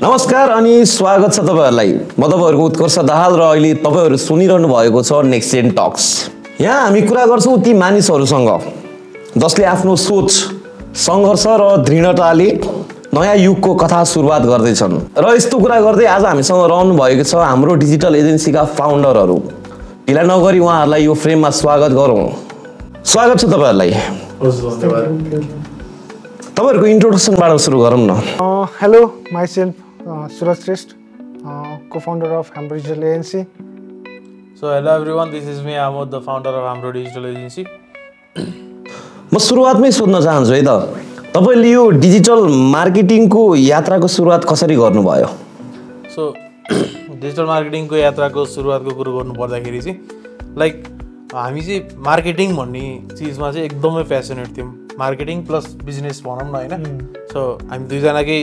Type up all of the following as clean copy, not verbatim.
नमस्कार अनि स्वागत छ तपाईहरुलाई। म तपाईहरुको उत्कर्ष दाहाल र अहिले तपाईहरु सुनिरहनु भएको छ नेक्स्ट जेन टक्स। यहाँ हामी कुरा गर्छौं ती मानिसहरुसँग जसले आफ्नो सोच, संघर्ष र दृढताले नयाँ युगको कथा सुरुवात गर्दैछन्। र यस्तो कुरा गर्दै आज हामीसँग रहनु भएको छ हाम्रो डिजिटल एजेन्सीका फाउन्डरहरु। ढिला नगरी उहाँहरुलाई यो फ्रेममा स्वागत गरौँ। स्वागत छ तपाईहरुलाई। तपाईहरुको इन्ट्रोडक्सनबाट सुरु गरौँ न। Hello, myself Suraj Shrestha, co-founder of Hamro Digital Agency. So hello everyone, this is me Amod, the founder of Hamro Digital Agency. म सुरुवातमै सोध्न चाहन्छु है त, तपाईले यो डिजिटल मार्केटिङको यात्राको सुरुवात कसरी गर्नुभयो? So डिजिटल मार्केटिङको यात्राको सुरुवातको कुरो गर्नु पर्दाखेरि चाहिँ लाइक हामी चाहिँ मार्केटिङ भन्ने चीजमा चाहिँ एकदमै प्यासनेट थियौं। मार्केटिङ प्लस बिजनेस भनौं न हैन। सो हामी दुई जनाकै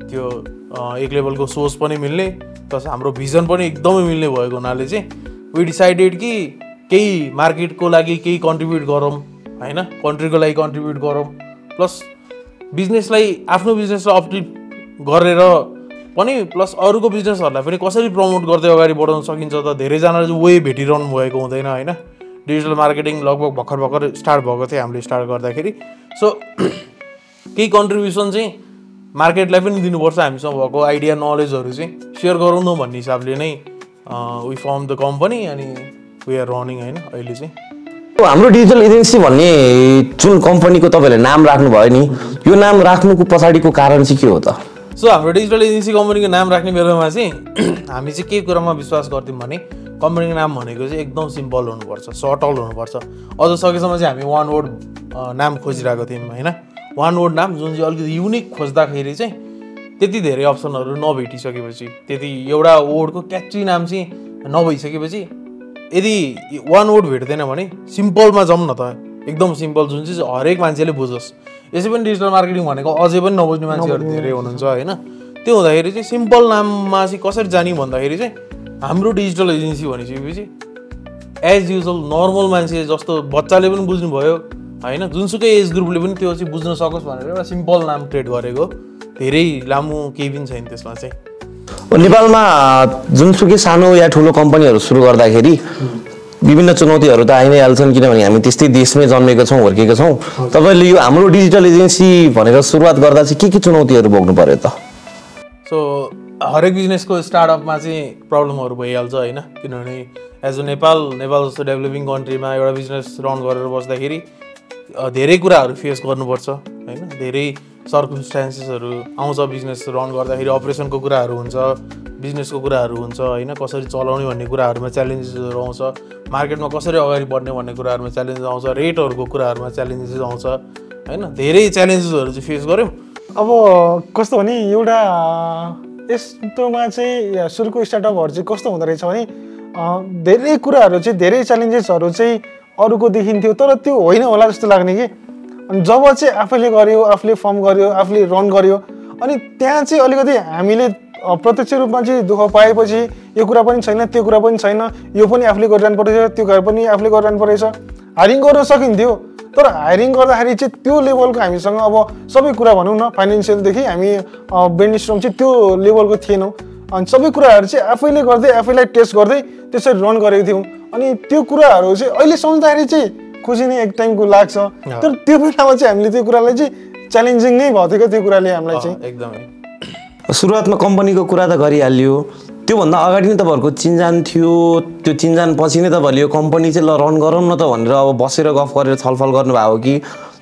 त्यो एक लेभलको सोच पनि मिल्ने प्लस हाम्रो भिजन पनि एकदमै मिल्ने भएको हुनाले चाहिँ वी डिसाइडेड कि केही मार्केटको लागि केही कन्ट्रिब्युट गरौँ हैन, कन्ट्रीको लागि कन्ट्रिब्युट गरौँ प्लस बिजनेसलाई आफ्नो बिजनेसलाई अपलिफ्ट गरेर पनि प्लस अरूको बिजनेसहरूलाई पनि कसरी प्रमोट गर्दै अगाडि बढाउन सकिन्छ त धेरैजनाले चाहिँ वे भेटिरहनु भएको हुँदैन हैन। डिजिटल मार्केटिङ लगभग भर्खर स्टार्ट भएको थियो हामीले स्टार्ट गर्दाखेरि। सो केही कन्ट्रिब्युसन चाहिँ मार्केटलाई पनि दिनुपर्छ, हामीसँग भएको आइडिया नलेजहरू चाहिँ सेयर गरौँ न भन्ने हिसाबले नै वी फर्म द कम्पनी अनि वी आर रनिङ हैन अहिले चाहिँ। हाम्रो डिजिटल एजेन्सी भन्ने जुन कम्पनीको तपाईले नाम राख्नु भयो नि, यो नाम राख्नुको पछाडीको कारण चाहिँ के हो त? सो हाम्रो डिजिटल एजेन्सी कम्पनीको नाम राख्ने बेलामा चाहिँ हामी चाहिँ के कुरामा विश्वास गर्थ्यौँ भने कम्पनीको नाम भनेको चाहिँ एकदम सिम्पल हुनुपर्छ, सर्टल हुनुपर्छ। अझ सकेसम्म चाहिँ हामी वान वर्ड नाम खोजिरहेको थियौँ हैन। वान वर्ड नाम जुन चाहिँ अलिकति युनिक खोज्दाखेरि चाहिँ त्यति धेरै अप्सनहरू नभेटिसकेपछि, त्यति एउटा वर्डको क्याची नाम चाहिँ नभइसकेपछि यदि वान वर्ड भेट्दैन भने सिम्पलमा जाउँ न त, एकदम सिम्पल जुन चाहिँ हरेक मान्छेले बुझोस्। यसै पनि डिजिटल मार्केटिङ भनेको अझै पनि नबुझ्ने मान्छेहरू धेरै हुनुहुन्छ हैन। त्यो हुँदाखेरि चाहिँ सिम्पल नाममा चाहिँ कसरी जाने भन्दाखेरि चाहिँ हाम्रो डिजिटल एजेन्सी भनिसकेपछि एज युजुअल नर्मल मान्छे जस्तो बच्चाले पनि बुझ्नु भयो हैन, जुनसुकै एज ग्रुपले पनि त्यो चाहिँ बुझ्न सकोस् भनेर एउटा सिम्पल नाम क्रिएट गरेको। धेरै लामो केही पनि छैन त्यसमा चाहिँ। नेपालमा जुनसुकै सानो या ठुलो कम्पनीहरू सुरु गर्दाखेरि विभिन्न चुनौतीहरू त आइ नै हाल्छन्, किनभने हामी त्यस्तै देशमै जन्मेका छौँ, हुर्केका छौँ। तपाईले यो हाम्रो डिजिटल एजेन्सी भनेर सुरुवात गर्दा चाहिँ के चुनौतीहरू भोग्नु पर्यो त? सो हरेक बिजनेसको स्टार्टअपमा चाहिँ प्रब्लमहरू भइहाल्छ हैन, किनभने एज अ नेपाल जस्तो डेभलपिङ कन्ट्रीमा एउटा बिजनेस रन गरेर बस्दाखेरि धेरै कुराहरू फेस गर्नुपर्छ हैन। धेरै सर्कमस्टान्सेसहरू आउँछ बिजनेस रन गर्दाखेरि, अपरेसनको कुराहरू हुन्छ, बिजनेसको कुराहरू हुन्छ हैन, कसरी चलाउने भन्ने कुराहरूमा च्यालेन्जेसहरू आउँछ, मार्केटमा कसरी अगाडि बढ्ने भन्ने कुराहरूमा च्यालेन्जेस आउँछ, रेटहरूको कुराहरूमा च्यालेन्जेस आउँछ हैन। धेरै च्यालेन्जेसहरू चाहिँ फेस गऱ्यौँ। अब कस्तो भने एउटा यस्तोमा चाहिँ सुरुको स्टार्टअपहरू चाहिँ कस्तो हुँदो रहेछ भने धेरै कुराहरू चाहिँ धेरै च्यालेन्जेसहरू चाहिँ अरूको देखिन्थ्यो, तर त्यो होइन होला जस्तो लाग्ने कि। अनि जब चाहिँ आफैले गर्यो, आफूले फर्म गर्यो, आफूले रन गर्यो, अनि त्यहाँ चाहिँ अलिकति हामीले प्रत्यक्ष रूपमा चाहिँ दुःख पाएपछि यो कुरा पनि छैन, त्यो कुरा पनि छैन, यो पनि आफूले गरिरहनु परेछ, त्यो कुरा पनि आफूले गरिरहनु परेछ। हायरिङ गर्न सकिन्थ्यो, तर हायरिङ गर्दाखेरि चाहिँ त्यो लेभलको हामीसँग अब सबै कुरा भनौँ न फाइनेन्सियलदेखि हामी ब्रेनस्टर्म चाहिँ त्यो लेभलको थिएनौँ। अनि सबै कुराहरू चाहिँ आफैले गर्दै आफैलाई टेस्ट गर्दै त्यसरी रन गरेको थियौँ। अनि त्यो कुराहरू चाहिँ अहिले सम्झ्दाखेरि चाहिँ खुसी नै एक टाइमको लाग्छ, तर त्यो बेलामा चाहिँ हामीले त्यो कुरालाई चाहिँ च्यालेन्जिङ नै भएको थियो त्यो कुराले हामीलाई चाहिँ एकदमै। सुरुवातमा कम्पनीको कुरा त गरिहाल्यो, त्योभन्दा अगाडि नै तपाईँहरूको चिन्जान थियो, त्यो चिन्जान पछि नै तपाईँहरूले यो कम्पनी चाहिँ ल रन गरौँ न त भनेर अब बसेर गफ गरेर छलफल गर्नुभएको कि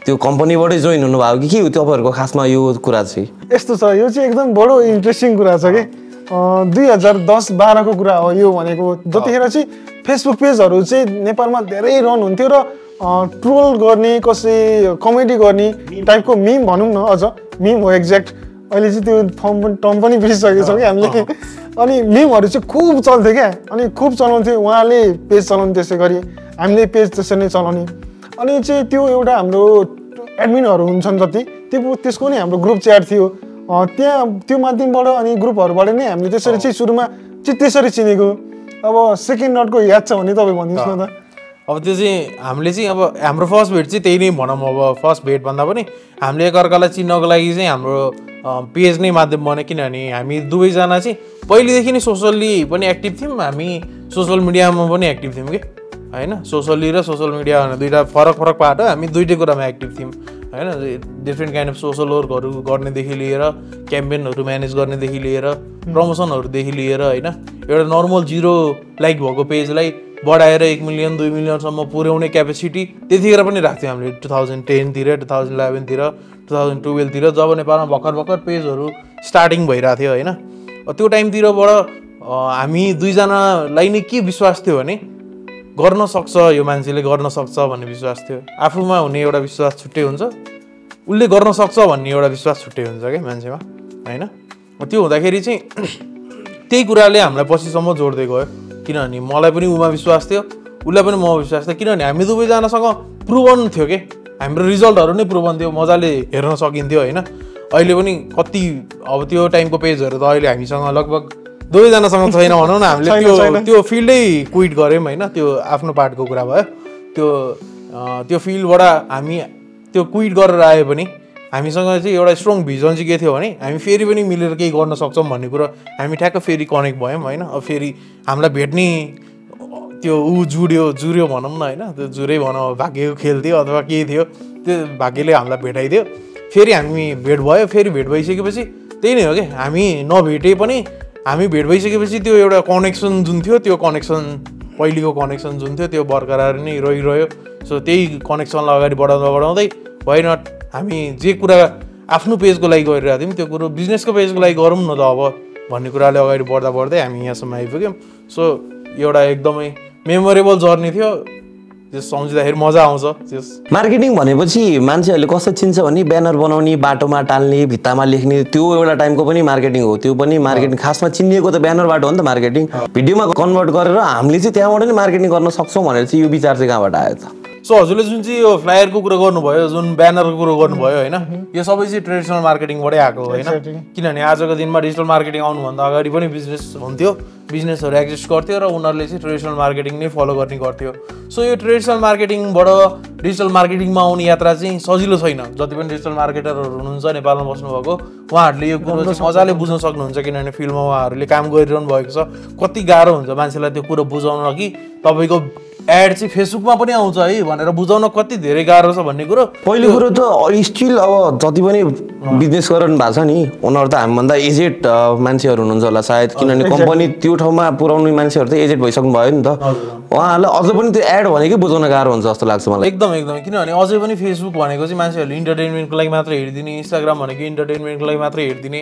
त्यो कम्पनीबाटै जोइन हुनुभएको कि के हो तपाईँहरूको खासमा यो कुरा चाहिँ? यस्तो छ, यो चाहिँ एकदम बडो इन्ट्रेस्टिङ कुरा छ कि 2010-12 को कुरा हो यो भनेको। जतिखेर चाहिँ फेसबुक पेजहरू चाहिँ नेपालमा धेरै रन हुन्थ्यो र ट्रोल गर्ने, कसै कमेडी गर्ने टाइपको मिम भनौँ न, अझ मिम हो एक्ज्याक्ट। अहिले चाहिँ त्यो टर्म पनि बिर्सिसकेको छौँ कि हामीले। अनि मिमहरू चाहिँ खुब चल्थ्यो क्या, अनि खुब चलाउँथ्यो। उहाँले पेज चलाउने त्यसै गरी, हामीले पेज त्यसरी नै चलाउने। अनि चाहिँ त्यो एउटा हाम्रो एडमिनहरू हुन्छन् जति, त्यसको नि हाम्रो ग्रुप च्याट थियो त्यहाँ, त्यो माध्यमबाट अनि ग्रुपहरूबाट नै हामीले त्यसरी चाहिँ सुरुमा चाहिँ त्यसरी चिनेको। अब सेकेन्ड नटको याद छ भने तपाईँ भनिदिनुहोस् न त। अब त्यो चाहिँ हामीले चाहिँ अब हाम्रो फर्स्ट भेट चाहिँ त्यही नै भनौँ। अब फर्स्ट भेट भन्दा पनि हामीले एकअर्कालाई चिन्नको लागि चाहिँ हाम्रो पेज नै माध्यम बन्यो किनभने हामी दुवैजना चाहिँ पहिलेदेखि नै सोसल्ली पनि एक्टिभ थियौँ हामी सोसियल मिडियामा पनि एक्टिभ थियौँ कि होइन सोसल्ली र सोसियल मिडिया भनेर दुइटा फरक फरक पार्ट हो हामी दुइटै कुरामा एक्टिभ थियौँ होइन डिफ्रेन्ट काइन्ड अफ सोसल वर्कहरू गर्नेदेखि लिएर क्याम्पेनहरू म्यानेज गर्नेदेखि लिएर प्रमोसनहरूदेखि लिएर होइन एउटा नर्मल 0 लाइक भएको पेजलाई बढाएर 1 मिलियन 2 मिलियनसम्म पुर्याउने क्यापेसिटी त्यतिखेर पनि राख्थ्यौँ हामीले 2010तिर 2011तिर 2012तिर जब नेपालमा भर्खर पेजहरू स्टार्टिङ भइरहेको थियो होइन त्यो टाइमतिरबाट हामी दुईजनालाई नै के विश्वास थियो भने गर्न सक्छ यो मान्छेले गर्न सक्छ भन्ने विश्वास थियो आफूमा हुने एउटा विश्वास छुट्टै हुन्छ उसले गर्न सक्छ भन्ने एउटा विश्वास छुट्टै हुन्छ क्या मान्छेमा होइन त्यो हुँदाखेरि चाहिँ त्यही कुराले हामीलाई पछिसम्म जोड्दै गयो किनभने मलाई पनि उमा विश्वास थियो उसलाई पनि म विश्वास थियो किनभने हामी दुवैजनासँग प्रुभन थियो कि हाम्रो रिजल्टहरू नै प्रुभन थियो मजाले हेर्न सकिन्थ्यो होइन अहिले पनि कति अब त्यो टाइमको पेजहरू त अहिले हामीसँग लगभग दुवैजनासँग छैन भनौँ न हामीले त्यो फिल्डै क्विट गऱ्यौँ होइन त्यो आफ्नो पार्टको कुरा भयो त्यो फिल्डबाट हामी त्यो क्विट गरेर आए पनि हामीसँग चाहिँ एउटा स्ट्रङ भिजन चाहिँ के थियो भने हामी फेरि पनि मिलेर केही गर्न सक्छौँ भन्ने कुरा हामी ठ्याक्क फेरि कनेक्ट भयौँ होइन अब फेरि हामीलाई भेट्ने त्यो जुर्यो भनौँ न होइन त्यो जुरै भनौँ भाग्यको खेल थियो अथवा के थियो त्यो भाग्यले हामीलाई भेटाइदियो फेरि हामी भेट भयो फेरि भेट भइसकेपछि त्यही नै हो कि हामी नभेटे पनि हामी भेट भइसकेपछि त्यो एउटा कनेक्सन जुन थियो त्यो कनेक्सन पहिलेको कनेक्सन जुन थियो त्यो बरकरार नै रहिरह्यो सो त्यही कनेक्सनलाई अगाडि बढाउँदै वाइ नट हामी जे कुरा आफ्नो पेजको लागि गरिरहेको थियौँ त्यो कुरो बिजनेसको पेजको लागि गरौँ न त अब भन्ने कुराले अगाडि बढ्दै हामी यहाँसम्म आइपुग्यौँ सो एउटा एकदमै मेमोरेबल जर्नी थियो त्यस सम्झिँदाखेरि मजा आउँछ त्यस मार्केटिङ भनेपछि मान्छेहरूले कसरी चिन्छ भने ब्यानर बनाउने बाटोमा टाल्ने भित्तामा लेख्ने त्यो एउटा टाइमको पनि मार्केटिङ हो त्यो पनि मार्केटिङ खासमा चिनिएको त ब्यानरबाट हो नि त मार्केटिङ भिडियोमा कन्भर्ट गरेर हामीले चाहिँ त्यहाँबाट नै मार्केटिङ गर्न सक्छौँ भनेर चाहिँ यो विचार चाहिँ कहाँबाट आयो त सो हजुरले जुन चाहिँ यो फ्लायरको कुरा गर्नुभयो जुन ब्यानरको कुरो गर्नुभयो होइन यो सबै चाहिँ ट्रेडिसनल मार्केटिङबाटै आएको होइन किनभने आजको दिनमा डिजिटल मार्केटिङ आउनुभन्दा अगाडि पनि बिजनेस हुन्थ्यो बिजनेसहरू एक्जिस्ट गर्थ्यो र उनीहरूले चाहिँ ट्रेडिसनल मार्केटिङ नै फलो गर्ने गर्थ्यो सो यो ट्रेडिसनल मार्केटिङबाट डिजिटल मार्केटिङमा आउने यात्रा चाहिँ सजिलो छैन जति पनि डिजिटल मार्केटरहरू हुनुहुन्छ नेपालमा बस्नुभएको उहाँहरूले यो कुरो चाहिँ मजाले बुझ्न सक्नुहुन्छ किनभने फिल्डमा उहाँहरूले काम गरिरहनु भएको छ कति गाह्रो हुन्छ मान्छेलाई त्यो कुरो बुझाउन कि तपाईँको एड चाहिँ फेसबुकमा पनि आउँछ है भनेर बुझाउन कति धेरै गाह्रो छ भन्ने कुरो पहिलो कुरो त स्टिल अब जति पनि बिजनेस गरिरहनु भएको छ नि उनीहरू त हामीभन्दा एजेड मान्छेहरू हुनुहुन्छ होला सायद किनभने कम्पनी त्यो ठाउँमा पुऱ्याउने मान्छेहरू त एजेड भइसक्नु भयो नि त उहाँहरूलाई अझ पनि त्यो एड भनेकै बुझाउन गाह्रो हुन्छ जस्तो लाग्छ मलाई एकदम किनभने अझै पनि फेसबुक भनेको चाहिँ मान्छेहरूले इन्टरटेनमेन्टको लागि मात्र हेरिदिने इन्स्टाग्राम भनेको इन्टरटेनमेन्टको लागि मात्र हेरिदिने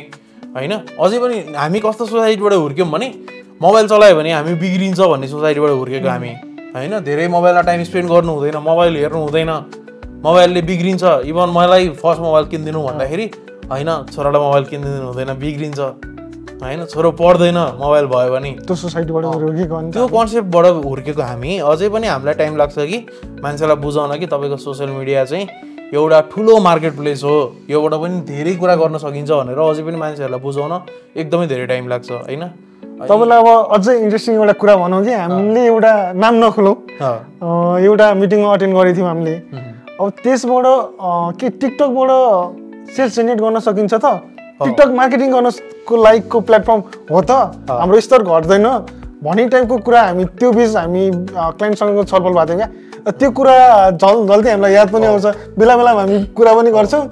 होइन अझै पनि हामी कस्तो सोसाइटीबाट हुर्क्यौँ भने मोबाइल चलायो भने हामी बिग्रिन्छ भन्ने सोसाइटीबाट हुर्केको हामी होइन धेरै मोबाइलमा टाइम स्पेन्ड गर्नु हुँदैन मोबाइल हेर्नु हुँदैन मोबाइलले बिग्रिन्छ इभन मलाई फर्स्ट मोबाइल किनिदिनु भन्दाखेरि होइन छोरालाई मोबाइल किनिदिनु हुँदैन बिग्रिन्छ होइन छोरो पढ्दैन मोबाइल भयो भने त्यो सोसाइटीबाट हुर्केको त्यो कन्सेप्टबाट हुर्केको हामी अझै पनि हामीलाई टाइम लाग्छ कि मान्छेलाई बुझाउन कि तपाईँको सोसियल मिडिया चाहिँ एउटा ठुलो मार्केट प्लेस हो योबाट पनि धेरै कुरा गर्न सकिन्छ भनेर अझै पनि मान्छेहरूलाई बुझाउन एकदमै धेरै टाइम लाग्छ होइन तपाईँलाई अब अझै इन्ट्रेस्टिङ एउटा कुरा भनौँ कि हामीले एउटा नाम नखोलौँ एउटा मिटिङमा अटेन्ड गरेको थियौँ हामीले अब त्यसबाट के टिकटकबाट सेल्स जेनेरेट गर्न सकिन्छ त टिकटक मार्केटिङ गर्नको लाइकको प्लेटफर्म हो त हाम्रो स्तर घट्दैन भन्ने टाइपको कुरा हामी त्यो बिच हामी क्लाइन्टसँगको छलफल भएको थियो क्या त्यो कुरा जल्दी हामीलाई याद पनि आउँछ बेला बेलामा हामी कुरा पनि गर्छौँ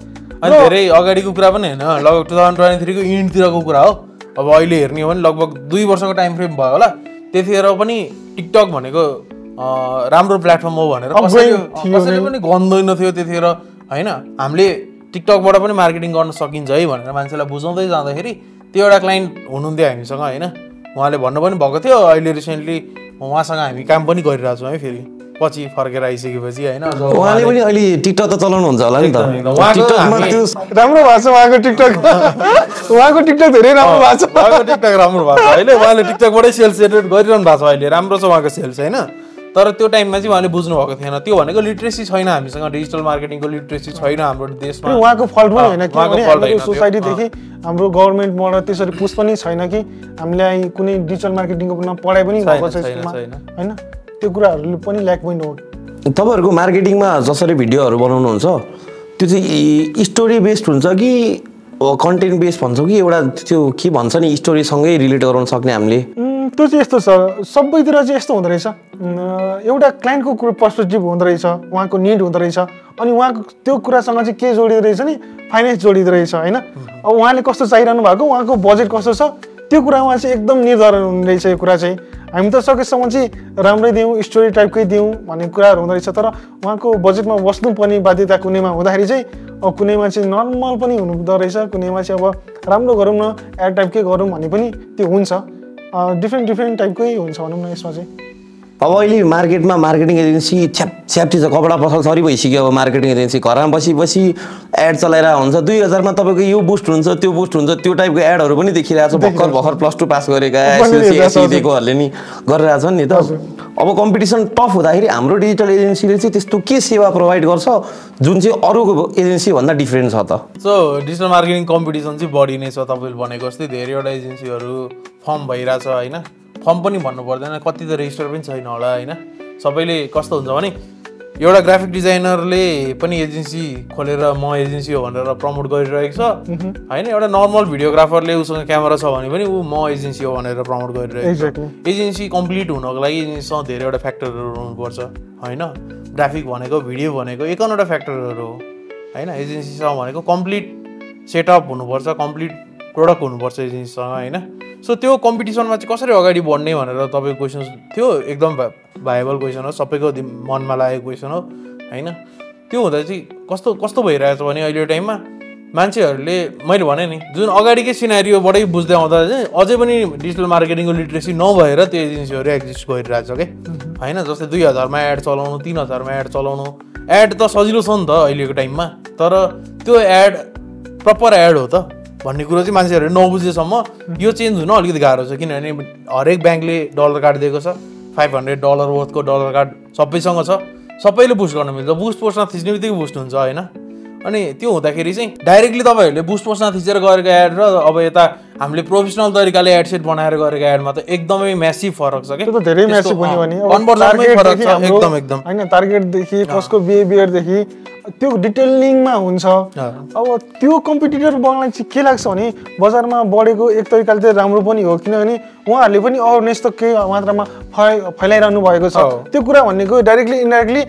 अनि धेरै अगाडिको कुरा पनि होइन लगभग 2023 को इन्डतिरको कुरा हो अब अहिले हेर्ने हो भने लगभग 2 वर्षको टाइम फ्रेम भयो होला त्यतिखेर पनि टिकटक भनेको राम्रो प्लेटफर्म हो भनेर कसैले पनि गन्दैन थियो त्यतिखेर होइन हामीले टिकटकबाट पनि मार्केटिङ गर्न सकिन्छ है भनेर मान्छेलाई बुझाउँदै जाँदाखेरि त्यो एउटा क्लाइन्ट हुनुहुन्थ्यो हामीसँग होइन उहाँले भन्नु पनि भएको थियो अहिले रिसेन्टली उहाँसँग हामी काम पनि गरिरहेको छौँ है फेरि पछि फर्केर आइसकेपछि होइन उहाँले पनि अहिले टिकटक त चलाउनुहुन्छ होला नि त राम्रो भएको छ उहाँको टिकटक उहाँको टिकटक धेरै राम्रो भएको छ उहाँको टिकटक राम्रो भएको छ अहिले उहाँले टिकटकबाटै सेल्स जेनेरेट गरिरहनु भएको छ अहिले राम्रो छ उहाँको सेल्स होइन तर त्यो टाइममा चाहिँ उहाँले बुझ्नु भएको थिएन त्यो भनेको लिट्रेसी छैन हामीसँग डिजिटल मार्केटिङको लिट्रेसी छैन हाम्रो देशमा उहाँको फल्ट पनि होइन किनभने सोसाइटीदेखि हाम्रो गभर्मेन्टबाट त्यसरी पुस पनि छैन कि हामीलाई कुनै डिजिटल मार्केटिङको पढाइ पनि भएको छ होइन त्यो कुराहरू पनि ल्याक पोइन्ट हो तपाईँहरूको मार्केटिङमा जसरी भिडियोहरू बनाउनुहुन्छ त्यो चाहिँ स्टोरी बेस्ड हुन्छ कि कन्टेन्ट बेस भन्छौँ कि एउटा त्यो के भन्छ नि स्टोरीसँगै रिलेट गराउन सक्ने हामीले त्यो चाहिँ यस्तो छ सबैतिर चाहिँ यस्तो हुँदो रहेछ एउटा क्लाइन्टको पर्सपेक्टिभ हुँदो रहेछ उहाँको निड हुँदो रहेछ अनि उहाँको त्यो कुरासँग चाहिँ के जोडिँदो रहेछ नि फाइनेन्स जोडिँदो रहेछ होइन अब उहाँले कस्तो चाहिरहनु भएको उहाँको बजेट कस्तो छ त्यो कुरामा चाहिँ एकदम निर्धारण हुने रहेछ यो कुरा चाहिँ हामी त सकेसम्म चाहिँ राम्रै दिउँ स्टोरी टाइपकै दिउँ भन्ने कुराहरू हुँदो रहेछ तर उहाँको बजेटमा बस्नुपर्ने बाध्यता कुनैमा हुँदाखेरि चाहिँ कुनैमा चाहिँ नर्मल पनि हुँदो रहेछ कुनैमा चाहिँ अब राम्रो गरौँ न एड टाइपकै गरौँ भन्ने पनि त्यो हुन्छ डिफ्रेन्ट टाइपकै हुन्छ भनौँ न यसमा चाहिँ अब अहिले मार्केटमा मार्केटिङ एजेन्सी छ्याप्टी छ कपडा पसल सरी भइसक्यो अब मार्केटिङ एजेन्सी घरमा बसी एड चलाएर हुन्छ 2000मा तपाईँको यो बुस्ट हुन्छ त्यो टाइपको एडहरू पनि देखिरहेको छ भर्खर +2 पास गरेका एसएलसीकोहरूले नि गरिरहेछ नि त अब कम्पिटिसन टफ हुँदाखेरि हाम्रो डिजिटल एजेन्सीले चाहिँ त्यस्तो के सेवा प्रोभाइड गर्छ जुन चाहिँ अरूको एजेन्सी भन्दा डिफ्रेन्ट छ त सो डिजिटल मार्केटिङ कम्पिटिसन चाहिँ बढी नै छ तपाईँले भनेको जस्तै धेरैवटा एजेन्सीहरू फर्म भइरहेछ होइन फर्म पनि भन्नु पर्दैन कति त रेजिस्टर पनि छैन होला होइन सबैले कस्तो हुन्छ भने एउटा ग्राफिक डिजाइनरले पनि एजेन्सी खोलेर म एजेन्सी हो भनेर प्रमोट गरिरहेको छ होइन एउटा नर्मल भिडियोग्राफरले उसँग क्यामेरा छ भने पनि ऊ म एजेन्सी हो भनेर प्रमोट गरिरहेको छ एजेन्सी कम्प्लिट हुनको लागि एजेन्सीसँग धेरैवटा फ्याक्टरहरू हुनुपर्छ होइन ग्राफिक भनेको भिडियो भनेको 51वटा फ्याक्टरहरू हो होइन एजेन्सीसँग भनेको कम्प्लिट सेटअप हुनुपर्छ कम्प्लिट प्रोडक्ट हुनुपर्छ एजेन्सीसँग होइन सो त्यो कम्पिटिसनमा चाहिँ कसरी अगाडि बढ्ने भनेर तपाईँको क्वेसन थियो एकदम भाइबल क्वेसन हो सबैको मनमा लागेको क्वेसन हो होइन त्यो हुँदा चाहिँ कस्तो भइरहेछ भने अहिले टाइममा मान्छेहरूले मैले भने नि जुन अगाडिकै सिनारियोबाटै बुझ्दै आउँदा चाहिँ अझै पनि डिजिटल मार्केटिङको लिट्रेसी नभएर त्यो एजेन्सीहरू एक्जिस्ट गरिरहेछ क्या होइन जस्तै 2000मा एड चलाउनु 3000मा एड चलाउनु एड त सजिलो छ नि त अहिलेको टाइममा तर त्यो एड प्रपर एड हो त भन्ने कुरो चाहिँ मान्छेहरूले नबुझेसम्म यो चेन्ज हुन अलिकति गाह्रो छ किनभने हरेक ब्याङ्कले डलर कार्ड दिएको छ $500 वर्थको डलर कार्ड सबैसँग छ सबैले बुस्ट गर्न मिल्छ बुस्ट पोस्टमा थिच्ने बित्तिकै बुस्ट हुन्छ होइन अनि त्यो हुँदाखेरि चाहिँ डाइरेक्टली तपाईँहरूले बुस्ट पोस्टमा थिचेर गरेको एड र अब यता हामीले प्रोफेसनल तरिकाले एड सेट बनाएर गरेको एडमा त एकदमै म्यासिभ फरक छ क्या धेरै म्यासिभ हुने भने कन्भर्जनमै फरक छ एकदम होइन टार्गेटदेखि कसको बिहेभियरदेखि त्यो डिटेलिङमा हुन्छ अब त्यो कम्पिटिटर बन्नलाई चाहिँ के लाग्छ भने बजारमा बढेको एक तरिकाले चाहिँ राम्रो पनि हो किनभने उहाँहरूले पनि अवेरनेस त केही मात्रामा फैलाइरहनु भएको छ त्यो कुरा भनेको डाइरेक्टली इन्डाइरेक्टली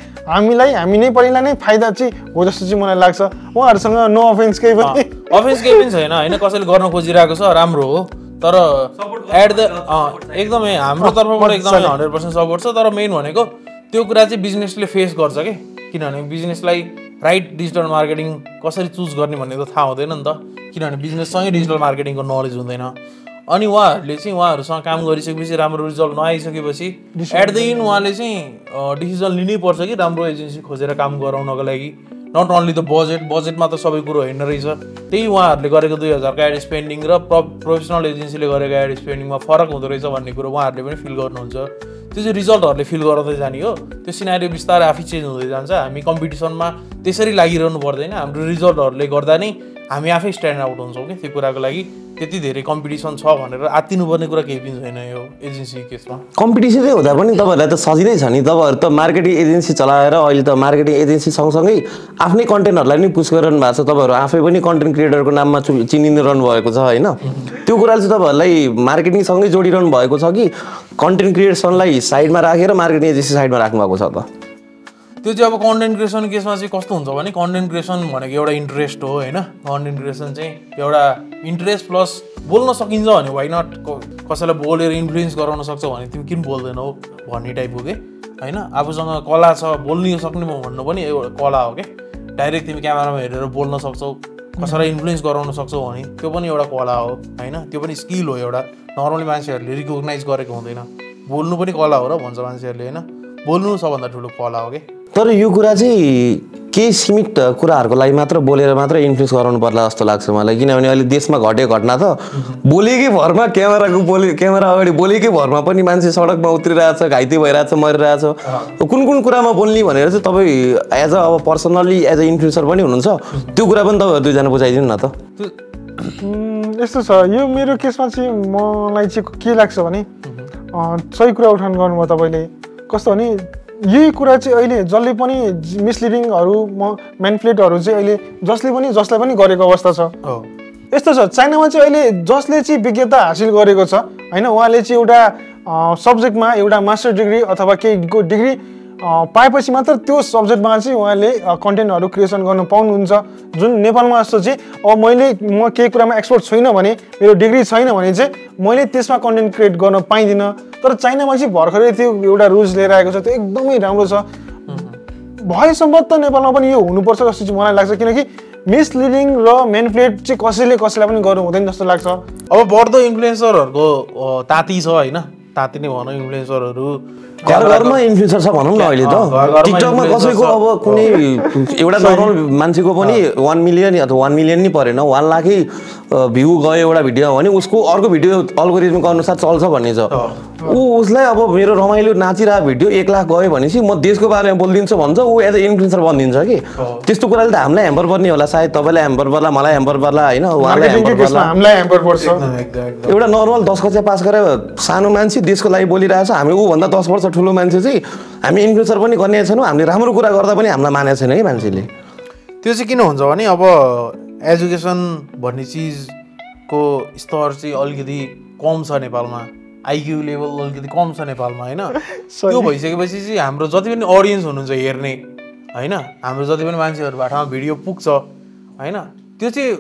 हामी नै पहिला नै फाइदा चाहिँ हो जस्तो चाहिँ मलाई लाग्छ उहाँहरूसँग नो अफेन्स केही पनि छैन होइन कसैले गर्न खोजिरहेको छ राम्रो हो तर एट द एकदमै हाम्रो तर्फबाट एकदमै 100% सपोर्ट छ तर मेन भनेको त्यो कुरा चाहिँ बिजनेसले फेस गर्छ कि किनभने बिजनेसलाई राइट डिजिटल मार्केटिङ कसरी चुज गर्ने भन्ने त थाहा हुँदैन नि त किनभने बिजनेससँगै डिजिटल मार्केटिङको नलेज हुँदैन अनि उहाँहरूले चाहिँ उहाँहरूसँग काम गरिसकेपछि राम्रो रिजल्ट नआइसकेपछि एट द इन्ड उहाँले चाहिँ डिसिजन लिनै पर्छ कि राम्रो एजेन्सी खोजेर काम गराउनको लागि नट ओन्ली द बजेटमा त सबै कुरो होइन रहेछ त्यही उहाँहरूले गरेको 2000 का एड स्पेन्डिङ र प्रोफेसनल एजेन्सीले गरेको एड स्पेन्डिङमा फरक हुँदो रहेछ भन्ने कुरो उहाँहरूले पनि फिल गर्नुहुन्छ त्यो चाहिँ रिजल्टहरूले फिल गराउँदै जाने हो त्यो सिनारियो बिस्तारै आफै चेन्ज हुँदै जान्छ हामी कम्पिटिसनमा त्यसरी लागिरहनु पर्दैन हाम्रो रिजल्टहरूले गर्दा नै हामी आफै स्ट्यान्ड आउट हुन्छौँ कि त्यो कुराको लागि त्यति धेरै कम्पिटिसन छ भनेर आत्तिनुपर्ने कुरा केही पनि छैन यो एजेन्सी केसमा कम्पिटिसनै हुँदा पनि तपाईँहरूलाई त सजिलै छ नि तपाईँहरू त मार्केटिङ एजेन्सी चलाएर अहिले त मार्केटिङ एजेन्सी सँगसँगै आफ्नै कन्टेन्टहरूलाई नि पुस गरिरहनु भएको छ तपाईँहरू आफै पनि कन्टेन्ट क्रिएटरको नाममा चिनिरहनु भएको छ होइन त्यो कुराले चाहिँ तपाईँहरूलाई मार्केटिङसँगै जोडिरहनु भएको छ कि कन्टेन्ट क्रिएसनलाई साइडमा राखेर मार्केटिङ एजेन्सी साइडमा राख्नु भएको छ त त्यो चाहिँ अब कन्टेन्ट क्रिएसन केसमा चाहिँ कस्तो हुन्छ भने कन्टेन्ट क्रिएसन भनेको एउटा इन्ट्रेस्ट हो होइन कन्टेन्ट क्रिएसन चाहिँ एउटा इन्ट्रेस्ट प्लस बोल्न सकिन्छ भने वाइ नट कसैलाई बोलेर इन्फ्लुएन्स गराउन सक्छ भने तिमी किन बोल्दैनौ भन्ने टाइपको के होइन आफूसँग कला छ बोल्न सक्ने भन्नु पनि एउटा कला हो कि डाइरेक्ट तिमी क्यामेरामा हेरेर बोल्न सक्छौ कसैलाई इन्फ्लुएन्स गराउन सक्छौ भने त्यो पनि एउटा कला हो होइन त्यो पनि स्किल हो एउटा नर्मली मान्छेहरूले रिकगनाइज गरेको हुँदैन बोल्नु पनि कला हो र भन्छ मान्छेहरूले होइन बोल्नु सबभन्दा ठुलो कला हो कि तर यो कुरा चाहिँ केही सीमित कुराहरूको लागि मात्र बोलेर मात्र इन्फ्लुएन्स गराउनु पर्ला जस्तो लाग्छ मलाई किनभने अहिले देशमा घटेको घटना त बोलेकै भरमा क्यामेरा अगाडि बोलेकै भरमा पनि मान्छे सडकमा उत्रिरहेछ घाइते भइरहेछ मरिरहेछ कुन कुरामा बोल्ने भनेर चाहिँ तपाईँ एज अ अब पर्सनल्ली एज अ इन्फ्लुएन्सर पनि हुनुहुन्छ त्यो कुरा पनि तपाईँहरू दुईजना बुझाइदिनु न त यस्तो छ यो मेरो केसमा चाहिँ मलाई चाहिँ के लाग्छ भने सही कुरा उठान गर्नुभयो तपाईँले कस्तो भने यही कुरा चाहिँ अहिले जसले पनि मिसलिडिङहरू म्यानिपुलेटहरू चाहिँ अहिले जसलाई पनि गरेको अवस्था छ यस्तो छ चाइनामा चाहिँ अहिले जसले चाहिँ विज्ञता हासिल गरेको छ होइन उहाँले चाहिँ एउटा सब्जेक्टमा एउटा मास्टर डिग्री अथवा केहीको डिग्री पाएपछि मात्र त्यो सब्जेक्टमा चाहिँ उहाँले कन्टेन्टहरू क्रिएसन गर्न पाउनुहुन्छ जुन नेपालमा जस्तो चाहिँ अब म केही कुरामा एक्सपर्ट छैन भने मेरो डिग्री छैन भने चाहिँ मैले त्यसमा कन्टेन्ट क्रिएट गर्न पाइदिनँ तर चाइनामा चाहिँ भर्खरै त्यो एउटा रुल्स लिएर आएको छ त्यो एकदमै राम्रो छ भएसम्म त नेपालमा पनि यो हुनुपर्छ जस्तो चाहिँ मलाई लाग्छ किनकि मिसलिडिङ र मेनिपुलेट चाहिँ कसैलाई पनि गर्नु हुँदैन जस्तो लाग्छ अब बढ्दो इन्फ्लुएन्सरहरूको ताती छ होइन ताती नै भनौँ इन्फ्लुएन्सरहरू घरमा इन्फ्लुएन्सर छ भनौँ न अहिले त टिकटकमा कसैको अब कुनै एउटा नर्मल मान्छेको पनि 1 मिलियन अथवा 1 मिलियन नै परेन 1 लाखै भ्यू गयो एउटा भिडियो भने उसको अर्को भिडियो अल्गोरिदमको अनुसार चल्छ भन्ने छ उसलाई अब मेरो रमाइलो नाचिरहेको भिडियो 1 लाख गयो भनेपछि म देशको बारेमा बोलिदिन्छु भन्छ ऊ एज अ इन्फ्लुएन्सर बनिदिन्छ कि त्यस्तो कुराले त हामीलाई ह्याम्पर पर्ने होला सायद तपाईँलाई ह्याम्पर पर्ला मलाई ह्याम्पर पर्ला होइन उहाँलाई ह्याम्पर पर्ला हामीलाई ह्याम्पर पर्छ एउटा नर्मल 10 कक्षा पास गरेर सानो मान्छे देशको लागि बोलिरहेछ हामी ऊभन्दा 10 वर्ष ठुलो मान्छे चाहिँ हामी इन्फ्लुएन्सर पनि गर्ने छैनौँ हामीले राम्रो कुरा गर्दा पनि हामीलाई मानेको छैन कि मान्छेले त्यो चाहिँ किन हुन्छ भने अब एजुकेसन भन्ने चिजको स्तर चाहिँ अलिकति कम छ नेपालमा आइक्यू लेभल अलिकति कम छ नेपालमा होइन त्यो भइसकेपछि चाहिँ हाम्रो जति पनि अडियन्स हुनुहुन्छ हेर्ने होइन हाम्रो जति पनि मान्छेहरूबाट भिडियो पुग्छ होइन त्यो चाहिँ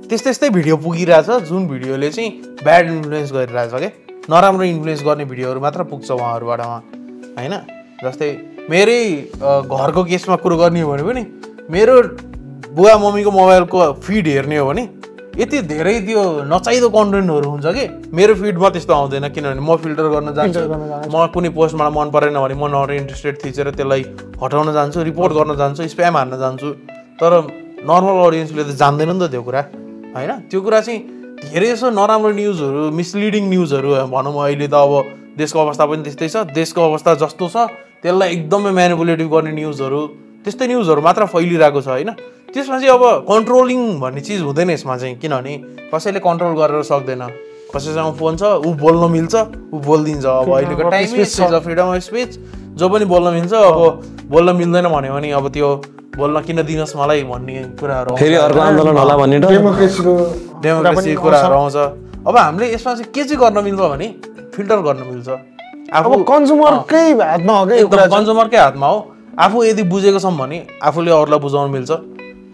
त्यस्तै भिडियो पुगिरहेछ जुन भिडियोले चाहिँ ब्याड इन्फ्लुएन्स गरिरहेछ क्या नराम्रो इन्फ्लुएन्स गर्ने भिडियोहरू मात्र पुग्छ उहाँहरूबाट होइन जस्तै मेरै घरको केसमा कुरो गर्ने हो भने पनि मेरो बुवा मम्मीको मोबाइलको फिड हेर्ने हो भने यति धेरै त्यो नचाहिदो कन्टेन्टहरू हुन्छ कि मेरो फिडमा त्यस्तो आउँदैन किनभने म फिल्टर गर्न जान्छु म कुनै पोस्ट मलाई मन परेन भने म नट इन्ट्रेस्टेड थिचेर त्यसलाई हटाउन जान्छु रिपोर्ट गर्न जान्छु स्प्याम हान्न जान्छु तर नर्मल अडियन्सले त जान्दैन नि त त्यो कुरा होइन त्यो कुरा चाहिँ धेरै जसो नराम्रो न्युजहरू मिसलिडिङ न्युजहरू भनौँ अहिले त अब देशको अवस्था पनि त्यस्तै छ देशको अवस्था जस्तो छ त्यसलाई एकदमै म्यानिपुलेटिभ गर्ने न्युजहरू त्यस्तै न्युजहरू मात्र फैलिरहेको छ होइन त्यसमा चाहिँ अब कन्ट्रोलिङ भन्ने चिज हुँदैन यसमा चाहिँ किनभने कसैले कन्ट्रोल गरेर सक्दैन कसैसँग फोन छ ऊ बोल्न मिल्छ ऊ बोलिदिन्छ अब अहिलेको टाइम फ्रिडम अफ स्पिच जो पनि बोल्न मिल्छ अब बोल्न मिल्दैन भन्यो भने अब त्यो बोल्न किन दिनुहोस् मलाई भन्ने कुराहरू फेरि अर्को आन्दोलन होला भन्ने डेमोक्रेसी कुराहरू आउँछ अब हामीले यसमा चाहिँ के चाहिँ गर्न मिल्छ भने फिल्टर गर्न मिल्छ अब कन्ज्युमरकै हातमा हो क्या कन्ज्युमरकै हातमा हो आफू यदि बुझेको छौँ भने आफूले अरूलाई बुझाउनु मिल्छ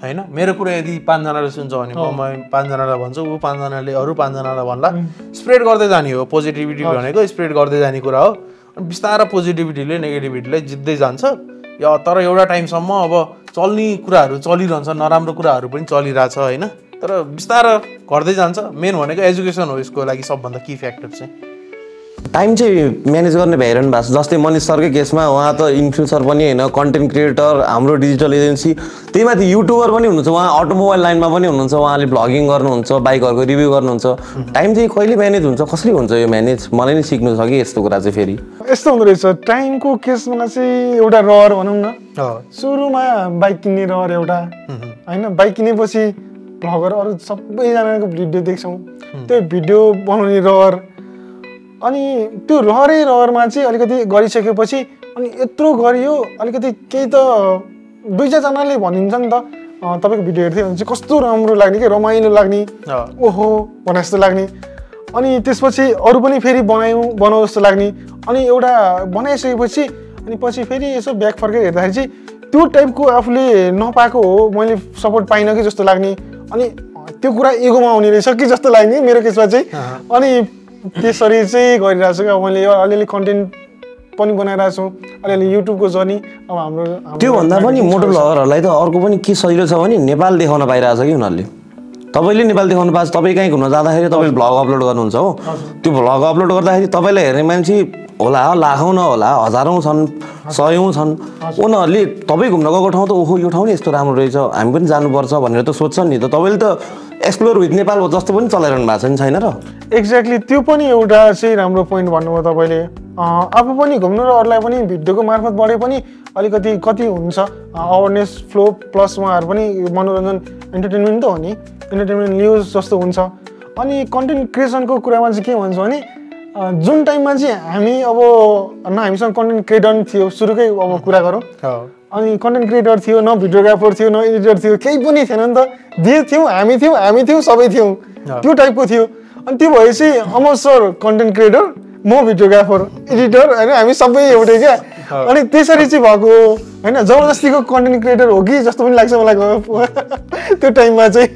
होइन मेरो कुरा यदि 5 जनाले सुन्छ भने म 5 जनालाई भन्छु ऊ 5 जनाले अरू 5 जनालाई भन्ला स्प्रेड गर्दै जाने हो पोजिटिभिटी भनेको स्प्रेड गर्दै जाने कुरा हो बिस्तारै पोजिटिभिटीले नेगेटिभिटीलाई जित्दै जान्छ तर एउटा टाइमसम्म अब चल्ने कुराहरू चलिरहन्छ नराम्रो कुराहरू पनि चलिरहेछ होइन तर बिस्तारै घट्दै जान्छ मेन भनेको एजुकेसन हो यसको लागि सबभन्दा की फ्याक्टर चाहिँ टाइम चाहिँ म्यानेज गर्ने भइरहनु भएको छ जस्तै मनिष सरकै केसमा उहाँ त इन्फ्लुएन्सर पनि होइन कन्टेन्ट क्रिएटर हाम्रो डिजिटल एजेन्सी त्यही माथि युट्युबर पनि हुनुहुन्छ उहाँ अटोमोबाइल लाइनमा पनि हुनुहुन्छ उहाँले भ्लगिङ गर्नुहुन्छ बाइकहरूको रिभ्यू गर्नुहुन्छ टाइम चाहिँ कहिले म्यानेज हुन्छ कसरी हुन्छ यो म्यानेज मलाई नै सिक्नु छ कि यस्तो कुरा चाहिँ फेरि यस्तो हुँदो रहेछ टाइमको केसमा चाहिँ एउटा रहर भनौँ न सुरुमा बाइक किन्ने रहर एउटा होइन बाइक किनेपछि भ्लगर अरू सबैजनाको भिडियो देख्छौँ त्यो भिडियो बनाउने रहर अनि त्यो रहरमा चाहिँ अलिकति गरिसकेपछि अनि यत्रो गरियो अलिकति केही त 2-4 जनाले भनिन्छ नि त तपाईँको भिडियो हेर्थ्यो भने चाहिँ कस्तो राम्रो लाग्ने कि रमाइलो लाग्ने ओहो भने जस्तो लाग्ने अनि त्यसपछि अरू पनि फेरि बनाऊ जस्तो लाग्ने अनि एउटा बनाइसकेपछि अनि पछि फेरि यसो ब्याक फर्केर हेर्दाखेरि चाहिँ त्यो टाइपको आफूले नपाएको हो मैले सपोर्ट पाइनँ कि जस्तो लाग्ने अनि त्यो कुरा एगोमा आउने रहेछ कि जस्तो लाग्ने मेरो केसमा चाहिँ अनि त्यसरी चाहिँ गरिरहेको छु अब मैले अलिअलि कन्टेन्ट पनि बनाइरहेको छु अलिअलि युट्युबको जर्नी अब हाम्रो त्योभन्दा पनि मोटो भ्लगरहरूलाई त अर्को पनि के सजिलो छ भने नेपाल देखाउन पाइरहेछ कि उनीहरूले तपाईँले नेपाल देखाउनु पाएको छ तपाईँ कहीँ घुम्न जाँदाखेरि तपाईँले भ्लग अपलोड गर्नुहुन्छ हो त्यो भ्लग अपलोड गर्दाखेरि तपाईँलाई हेर्ने मान्छे होला लाखौँ नहोला हजारौँ छन् 100औँ छन् उनीहरूले तपाईँ घुम्न गएको ठाउँ त ओहो यो ठाउँ नि यस्तो राम्रो रहेछ हामी पनि जानुपर्छ भनेर त सोध्छन् नि त तपाईँले त एक्सप्लोर विथ नेपाल जस्तो पनि चलाइरहनु भएको छ नि छैन र एक्ज्याक्टली त्यो पनि एउटा चाहिँ राम्रो पोइन्ट भन्नुभयो तपाईँले आफू पनि घुम्नु र अरूलाई पनि भिडियोको मार्फतबाटै पनि अलिकति कति हुन्छ अवेरनेस फ्लो प्लस उहाँहरू पनि मनोरञ्जन इन्टरटेनमेन्ट त हो नि इन्टरटेनमेन्ट न्युज जस्तो हुन्छ अनि कन्टेन्ट क्रिएसनको कुरामा चाहिँ के भन्छ भने जुन टाइममा चाहिँ हामी अब हामीसँग कन्टेन्ट क्रिएटर थियो सुरुकै अब कुरा गरौँ अनि कन्टेन्ट क्रिएटर थियो न भिडियोग्राफर थियो न एडिटर थियो केही पनि थिएन नि त जे थियौँ हामी थियौँ सबै थियौँ त्यो टाइपको थियो अनि त्यो भएपछि अमर सर कन्टेन्ट क्रिएटर म भिडियोग्राफर एडिटर होइन हामी सबै एउटै क्या अनि त्यसरी चाहिँ भएको होइन जबरजस्तीको कन्टेन्ट क्रिएटर हो कि जस्तो पनि लाग्छ मलाई त्यो टाइममा चाहिँ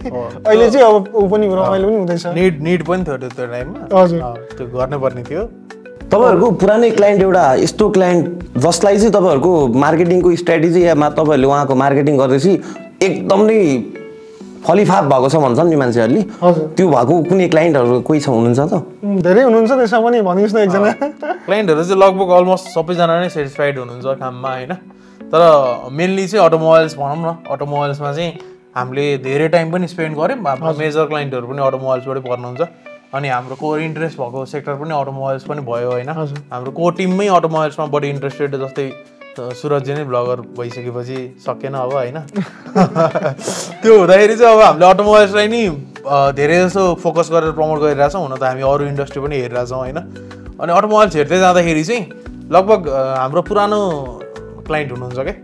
अहिले चाहिँ अब ऊ पनि रमाइलो पनि हुँदैछ निड पनि थियो त्यो टाइममा हजुर त्यो गर्नुपर्ने थियो तपाईँहरूको पुरानै क्लाइन्ट एउटा यस्तो क्लाइन्ट जसलाई चाहिँ तपाईँहरूको मार्केटिङको स्ट्राटेजीमा तपाईँहरूले उहाँको मार्केटिङ गर्दैछ एकदम नै फलिफाप भएको छ भन्छन् नि मान्छेहरूले त्यो भएको कुनै क्लाइन्टहरू कोही छ हुनुहुन्छ त धेरै हुनुहुन्छ त्यसमा पनि भनिदिनुहोस् न एकजना क्लाइन्टहरू चाहिँ लगभग अलमोस्ट सबैजना नै सेटिस्फाइड हुनुहुन्छ काममा होइन तर मेनली चाहिँ अटोमोबाइल्स भनौँ न अटोमोबाइल्समा चाहिँ हामीले धेरै टाइम पनि स्पेन्ड गऱ्यौँ हाम्रो मेजर क्लाइन्टहरू पनि अटोमोबाइल्सबाटै पर्नुहुन्छ अनि हाम्रो कोर इन्ट्रेस्ट भएको सेक्टर पनि अटोमोबाइल्स पनि भयो होइन हाम्रो कोर टिममै अटोमोबाइल्समा बढी इन्ट्रेस्टेड जस्तै सुरजजी नै ब्लगर भइसकेपछि सकेन अब होइन त्यो हुँदाखेरि चाहिँ अब हामीले अटोमोबाइल्सलाई नि धेरै जस्तो फोकस गरेर प्रमोट गरिरहेछौँ हुन त हामी अरू इन्डस्ट्री पनि हेरिरहेछौँ होइन अनि अटोमोबाइल्स हेर्दै जाँदाखेरि चाहिँ लगभग हाम्रो पुरानो क्लाइन्ट हुनुहुन्छ क्या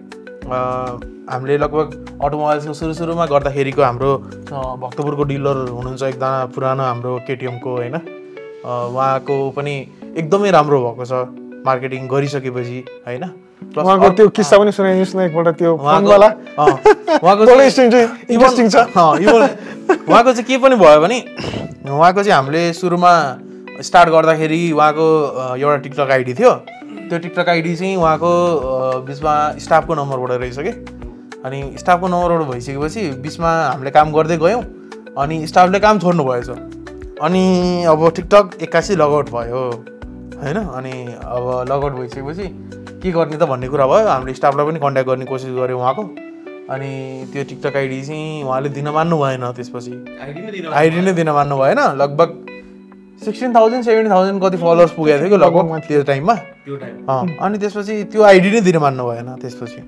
हामीले लगभग अटोमोबाइल्सको सुरुमा गर्दाखेरिको हाम्रो भक्तपुरको डिलर हुनुहुन्छ एकजना पुरानो हाम्रो केटिएमको होइन उहाँको पनि एकदमै राम्रो भएको छ मार्केटिङ गरिसकेपछि होइन उहाँको त्यो किस्सा पनि सुनाइदिनुहोस् न एकपल्ट त्यो फोनवाला उहाँको इन्ट्रेस्टिङ छ उहाँको चाहिँ के पनि भयो भने उहाँको चाहिँ हामीले सुरुमा स्टार्ट गर्दाखेरि उहाँको एउटा टिकटक आइडी थियो त्यो टिकटक आइडी चाहिँ उहाँको बिचमा स्टाफको नम्बरबाट रहेछ कि अनि स्टाफको नम्बरबाट भइसकेपछि बिचमा हामीले काम गर्दै गयौँ अनि स्टाफले काम छोड्नु भएछ अनि अब टिकटक 81 लगआउट भयो होइन अनि अब लगआउट भइसकेपछि के गर्ने त भन्ने कुरा भयो हामीले स्टाफलाई पनि कन्ट्याक्ट गर्ने कोसिस गऱ्यौँ उहाँको अनि त्यो टिकटक आइडी चाहिँ उहाँले दिन मान्नु भएन त्यसपछि आइडी नै दिन मान्नु भएन लगभग 16,000 17,000 कति फलोवर्स पुगेको थियो कि लगभग त्यो टाइममा अनि त्यसपछि त्यो आइडी नै दिन मान्नु भएन त्यसपछि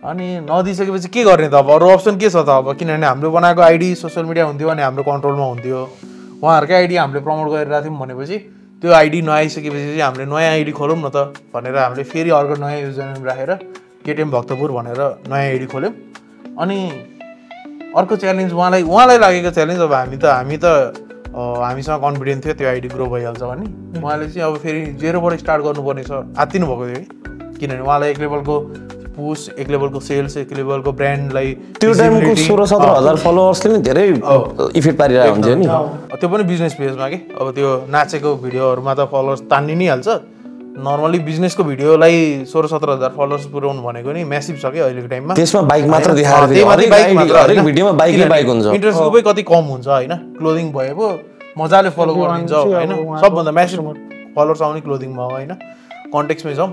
अनि नदिइसकेपछि के गर्ने त अब अरू अप्सन के छ त अब किनभने हामीले बनाएको आइडी सोसियल मिडिया हुन्थ्यो अनि हाम्रो कन्ट्रोलमा हुन्थ्यो उहाँहरूकै आइडी हामीले प्रमोट गरिरहेको थियौँ भनेपछि त्यो आइडी नआइसकेपछि चाहिँ हामीले नयाँ आइडी खोलौँ न त भनेर हामीले फेरि अर्को नयाँ युजर नेम राखेर केटिएम भक्तपुर भनेर नयाँ आइडी खोल्यौँ अनि अर्को च्यालेन्ज उहाँलाई लागेको च्यालेन्ज अब हामी त हामीसँग कन्फिडेन्ट थियो त्यो आइडी ग्रो भइहाल्छ भन्ने उहाँले चाहिँ अब फेरि जेरोबाट स्टार्ट गर्नुपर्ने छ आत्तिनु भएको थियो कि किनभने उहाँलाई एक लेभलको पुस एक लेभलको सेल्स एक लेभलको ब्रान्डलाई त्यो टाइमको 16-17 हजार फलोवर्सले नि धेरै इफेक्ट पारिरहेको हुन्छ नि त्यो पनि बिजनेस पेजमा कि अब त्यो नाचेको भिडियोहरूमा त फलोवर्स तान्नि नै हाल्छ नर्मली बिजनेसको भिडियोलाई 16-17 हजार फलोवर्स पुर्याउनु भनेको नि म्यासिभ छ कि अहिलेको टाइममा त्यसमा बाइक मात्र देखाएर हरेक भिडियोमा बाइकै बाइक हुन्छ इन्ट्रेस्ट ग्रुपै कति कम हुन्छ होइन क्लोदिङ भए पो मजाले फलो गरिदिन्छ होइन सबभन्दा म्यासिभ फलोवर्स आउने क्लोदिङमा हो होइन कन्टेक्स्टमै जाउँ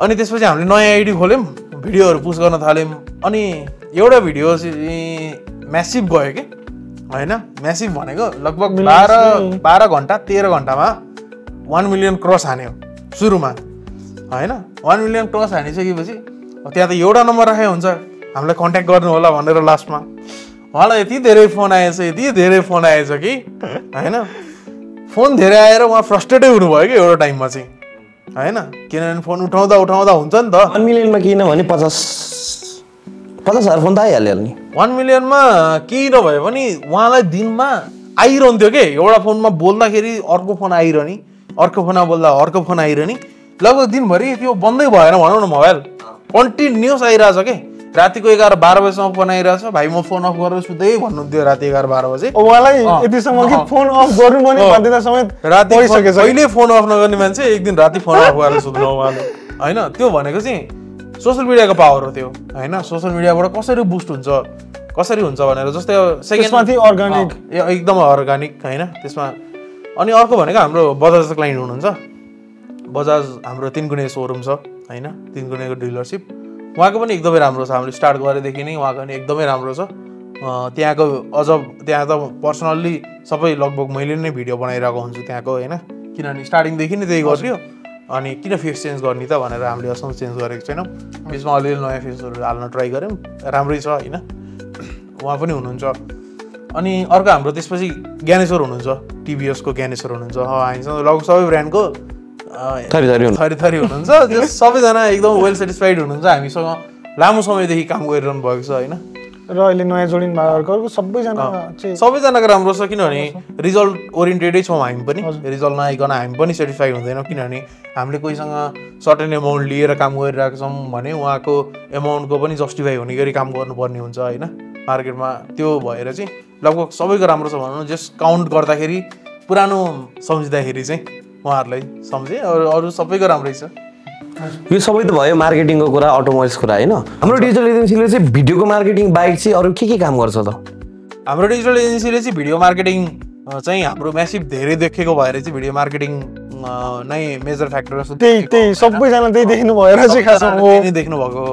अनि त्यसपछि हामीले नयाँ आइडी खोल्यौँ भिडियोहरू पुस्ट गर्न थाल्यौँ अनि एउटा भिडियो चाहिँ म्यासिभ गयो कि होइन म्यासिभ भनेको लगभग 12 घन्टा 13 घन्टामा 1 मिलियन क्रस हान्यो सुरुमा होइन 1 मिलियन क्रस हानिसकेपछि त्यहाँ त एउटा नम्बर राखेको हुन्छ हामीलाई कन्ट्याक्ट गर्नु होला भनेर लास्टमा उहाँलाई यति धेरै फोन आएछ कि होइन फोन धेरै आएर उहाँ फ्रस्ट्रेटै हुनुभयो कि एउटा टाइममा चाहिँ होइन किनभने फोन उठाउँदा हुन्छ नि त 1 मिलियनमा किनभने 50,000 फोन त आइहाल्यो नि 1 मिलियनमा केही नभए पनि उहाँलाई दिनमा आइरहन्थ्यो कि एउटा फोनमा बोल्दाखेरि अर्को फोन आइरहने अर्को फोनमा बोल्दा अर्को फोन आइरहने लगभग दिनभरि त्यो बन्दै भएन भनौँ न मोबाइल कन्टिन्युस आइरहेछ कि रातिको 11-12 बजीसम्म फोन आइरहेछ भाइ म फोन अफ गरेर सुत्दै भन्नुहुन्थ्यो राति 11-12 बजे उहाँलाई यतिसम्म कि फोन अफ गर्नु पनि बाध्यता समेत राति कहिले फोन अफ नगर्ने मान्छे एक दिन राति फोन अफ गरेर सुत्नु उहाँले होइन त्यो भनेको चाहिँ सोसियल मिडियाको पावर हो त्यो होइन सोसियल मिडियाबाट कसरी बुस्ट हुन्छ कसरी हुन्छ भनेर जस्तै सेकेन्डमा अर्गानिक एकदम अर्गानिक होइन त्यसमा अनि अर्को भनेको हाम्रो बजाज क्लाइन्ट हुनुहुन्छ बजाज हाम्रो 3 गुणे सोरुम छ होइन 3 गुणेको डिलरसिप उहाँको पनि एकदमै राम्रो छ हामीले स्टार्ट गरेदेखि नै उहाँको पनि एकदमै राम्रो छ त्यहाँको त्यहाँ त पर्सनल्ली सबै लगभग मैले नै भिडियो बनाइरहेको हुन्छु त्यहाँको होइन किनभने स्टार्टिङदेखि नै त्यही गर्थ्यो अनि किन फेस चेन्ज गर्ने त भनेर हामीले अहिलेसम्म चेन्ज गरेको छैनौँ बिचमा अलिअलि नयाँ फेसहरू हाल्न ट्राई गऱ्यौँ राम्रै छ होइन उहाँ पनि हुनुहुन्छ अनि अर्को हाम्रो त्यसपछि ज्ञानेश्वर हुनुहुन्छ टिभीएसको ज्ञानेश्वर हुनुहुन्छ हामीसँग लगभग सबै ब्रान्डको थरी हुनुहुन्छ त्यो सबैजना एकदम वेल सेटिस्फाइड हुनुहुन्छ हामीसँग लामो समयदेखि काम गरिरहनु भएको छ होइन र अहिले नयाँ जोडिनु भएको सबैजना चाहिँ सबैजनाको राम्रो छ किनभने रिजल्ट ओरिएन्टेडै छौँ हामी पनि रिजल्ट नआइकन हामी पनि सेटिस्फाई हुँदैनौँ किनभने हामीले कोहीसँग सर्टेन एमाउन्ट लिएर काम गरिरहेको छौँ भने उहाँको एमाउन्टको पनि जस्टिफाई हुने गरी काम गर्नुपर्ने हुन्छ होइन मार्केटमा त्यो भएर चाहिँ लगभग सबैको राम्रो छ भनौँ जस्ट काउन्ट गर्दाखेरि पुरानो सम्झिँदाखेरि चाहिँ उहाँहरूलाई सम्झेँ अरू सबैको राम्रै छ यो सबै त भयो मार्केटिङको कुरा अटोमोबाइल्स कुरा होइन हाम्रो डिजिटल एजेन्सीले चाहिँ भिडियोको मार्केटिङ बाहेक चाहिँ अरू के काम गर्छ त हाम्रो डिजिटल एजेन्सीले चाहिँ भिडियो मार्केटिङ चाहिँ हाम्रो म्यासिभ धेरै देखेको भएर चाहिँ भिडियो मार्केटिङ नै मेजर फ्याक्टर त्यही सबैजना त्यही देख्नु भएर चाहिँ खासमा हो देख्नु भएको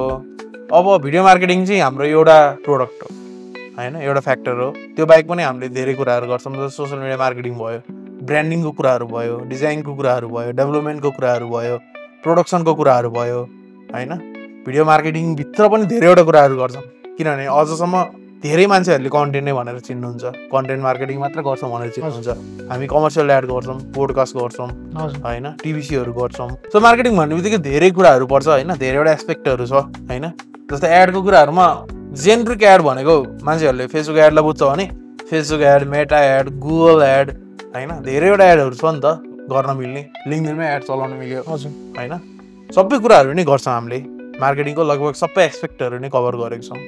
अब भिडियो मार्केटिङ चाहिँ हाम्रो एउटा प्रोडक्ट हो होइन एउटा फ्याक्टर हो त्यो बाहेक पनि हामीले धेरै कुराहरू गर्छौँ जस्तो सोसियल मिडिया मार्केटिङ भयो ब्रान्डिङको कुराहरू भयो डिजाइनको कुराहरू भयो डेभलपमेन्टको कुराहरू भयो प्रोडक्सनको कुराहरू भयो होइन भिडियो मार्केटिङभित्र पनि धेरैवटा कुराहरू गर्छौँ किनभने अझसम्म धेरै मान्छेहरूले कन्टेन्ट नै भनेर चिन्नुहुन्छ कन्टेन्ट मार्केटिङ मात्र गर्छौँ भनेर चिन्नुहुन्छ हामी कमर्सियल एड गर्छौँ पोडकास्ट गर्छौँ होइन टिभीसीहरू गर्छौँ सो मार्केटिङ भन्ने बित्तिकै धेरै कुराहरू पर्छ होइन धेरैवटा एस्पेक्टहरू छ होइन जस्तै एडको कुराहरूमा जेनरिक एड भनेको मान्छेहरूले फेसबुक एडलाई बुझ्छ भने फेसबुक एड मेटा एड गुगल एड होइन धेरैवटा एडहरू छ नि त गर्न मिल्ने लिङ्कडिनमा एड चलाउन मिल्यो होइन सबै कुराहरू नै गर्छौँ हामीले मार्केटिङको लगभग सबै एस्पेक्टहरू नै कभर गरेको छौँ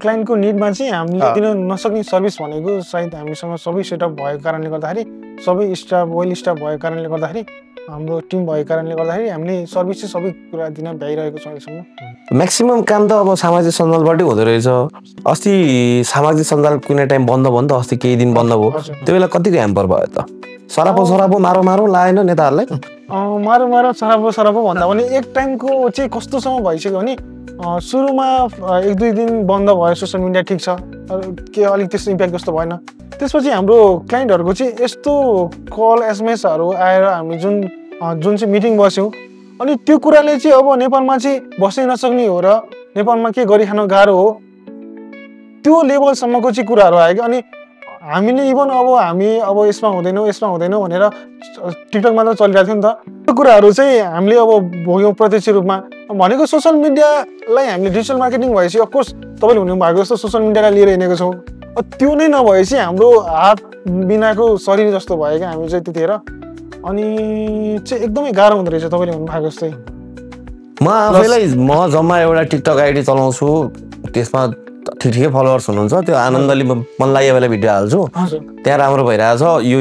क्लाइन्टको निडमा चाहिँ हामीले दिन नसक्ने सर्भिस भनेको सायद हामीसँग सबै सेटअप भएको कारणले गर्दाखेरि सबै स्टाफ वेल स्टाफ भएको कारणले गर्दाखेरि हाम्रो टिम भएको कारणले गर्दाखेरि हामीले सर्भिस चाहिँ सबै कुरा दिन भ्याइरहेको छौँ अहिलेसम्म म्याक्सिमम काम त अब सामाजिक सञ्जालबाटै हुँदो रहेछ अस्ति सामाजिक सञ्जाल कुनै टाइम बन्द भयो नि त अस्ति केही दिन बन्द भयो त्यो बेला कतिको ह्याम्पर भयो त सरापो मारो लाएन नेताहरूलाई मारो सरापो भन्दा पनि एक टाइमको चाहिँ कस्तोसम्म भइसक्यो भने सुरुमा 1-2 दिन बन्द भयो सोसियल मिडिया ठिक छ के अलिक त्यस्तो इम्प्याक्ट जस्तो भएन त्यसपछि हाम्रो क्लाइन्टहरूको चाहिँ यस्तो कल एसएमएसहरू आएर हामी जुन चाहिँ मिटिङ बस्यौँ अनि त्यो कुराले चाहिँ अब नेपालमा चाहिँ बस्नै नसक्ने हो र नेपालमा के गरिखान गाह्रो हो त्यो लेभलसम्मको चाहिँ कुराहरू आयो कि अनि हामीले इभन हामी यसमा हुँदैनौँ भनेर टिकटकमा त चलिरहेको थियो नि त त्यो कुराहरू चाहिँ हामीले अब भोग्यौँ प्रत्यक्ष रूपमा भनेको सोसियल मिडियालाई हामीले डिजिटल मार्केटिङ भएपछि अफकोर्स तपाईँले हुनुभएको जस्तो सोसियल मिडियालाई लिएर हिँडेको छौँ त्यो नै नभएपछि हाम्रो हात बिनाको शरीर जस्तो भयो क्या हामी चाहिँ त्यतिखेर अनि चाहिँ एकदमै गाह्रो हुँदो रहेछ तपाईँले भन्नुभएको जस्तै म जम्मा एउटा टिकटक आइडी चलाउँछु त्यसमा ठिकै फलोवर्स हुनुहुन्छ त्यो आनन्दले मन लागेको बेला भिडियो हाल्छु त्यहाँ राम्रो भइरहेछ यो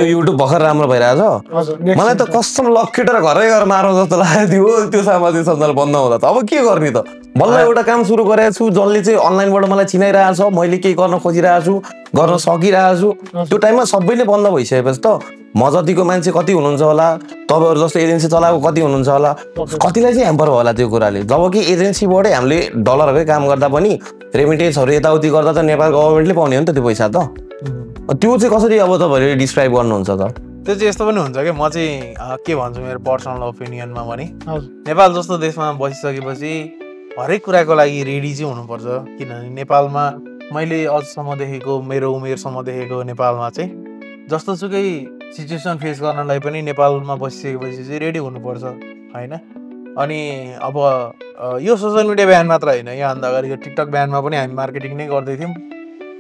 युट्युब भर्खर राम्रो भइरहेछ मलाई त कस्तो लखेटेर घरै घर मारौँ जस्तो लाग्यो त्यो सामाजिक सञ्जाल बन्द हुँदा त अब के गर्ने त बल्ल एउटा काम सुरु गरेको छु जसले चाहिँ अनलाइनबाट मलाई चिनाइरहेछ मैले केही गर्न खोजिरहेको छु गर्न सकिरहेको छु त्यो टाइममा सबैले बन्द भइसकेपछि त म जतिको मान्छे कति हुनुहुन्छ होला तपाईँहरू जस्तो एजेन्सी चलाएको कति हुनुहुन्छ होला कतिलाई चाहिँ ह्याम्पर होला त्यो कुराले जबकि एजेन्सीबाटै हामीले डलरहरूकै काम गर्दा पनि रेमिटेन्सहरू यताउति गर्दा त नेपाल गभर्मेन्टले पाउने हो नि त त्यो पैसा त त्यो चाहिँ कसरी अब तपाईँहरूले डिस्क्राइब गर्नुहुन्छ त त्यो चाहिँ यस्तो पनि हुन्छ कि म चाहिँ के भन्छु मेरो पर्सनल ओपिनियनमा भने नेपाल जस्तो देशमा बसिसकेपछि हरेक कुराको लागि रेडी चाहिँ हुनुपर्छ किनभने नेपालमा मैले अझसम्म देखेको मेरो उमेरसम्म देखेको नेपालमा चाहिँ जस्तो सुकै सिचुएसन फेस गर्नलाई पनि नेपालमा बसिसकेपछि चाहिँ रेडी हुनुपर्छ होइन अनि अब यो सोसियल मिडिया ब्यान मात्र होइन योभन्दा अगाडिको टिकटक ब्यानमा पनि हामी मार्केटिङ नै गर्दै थियौँ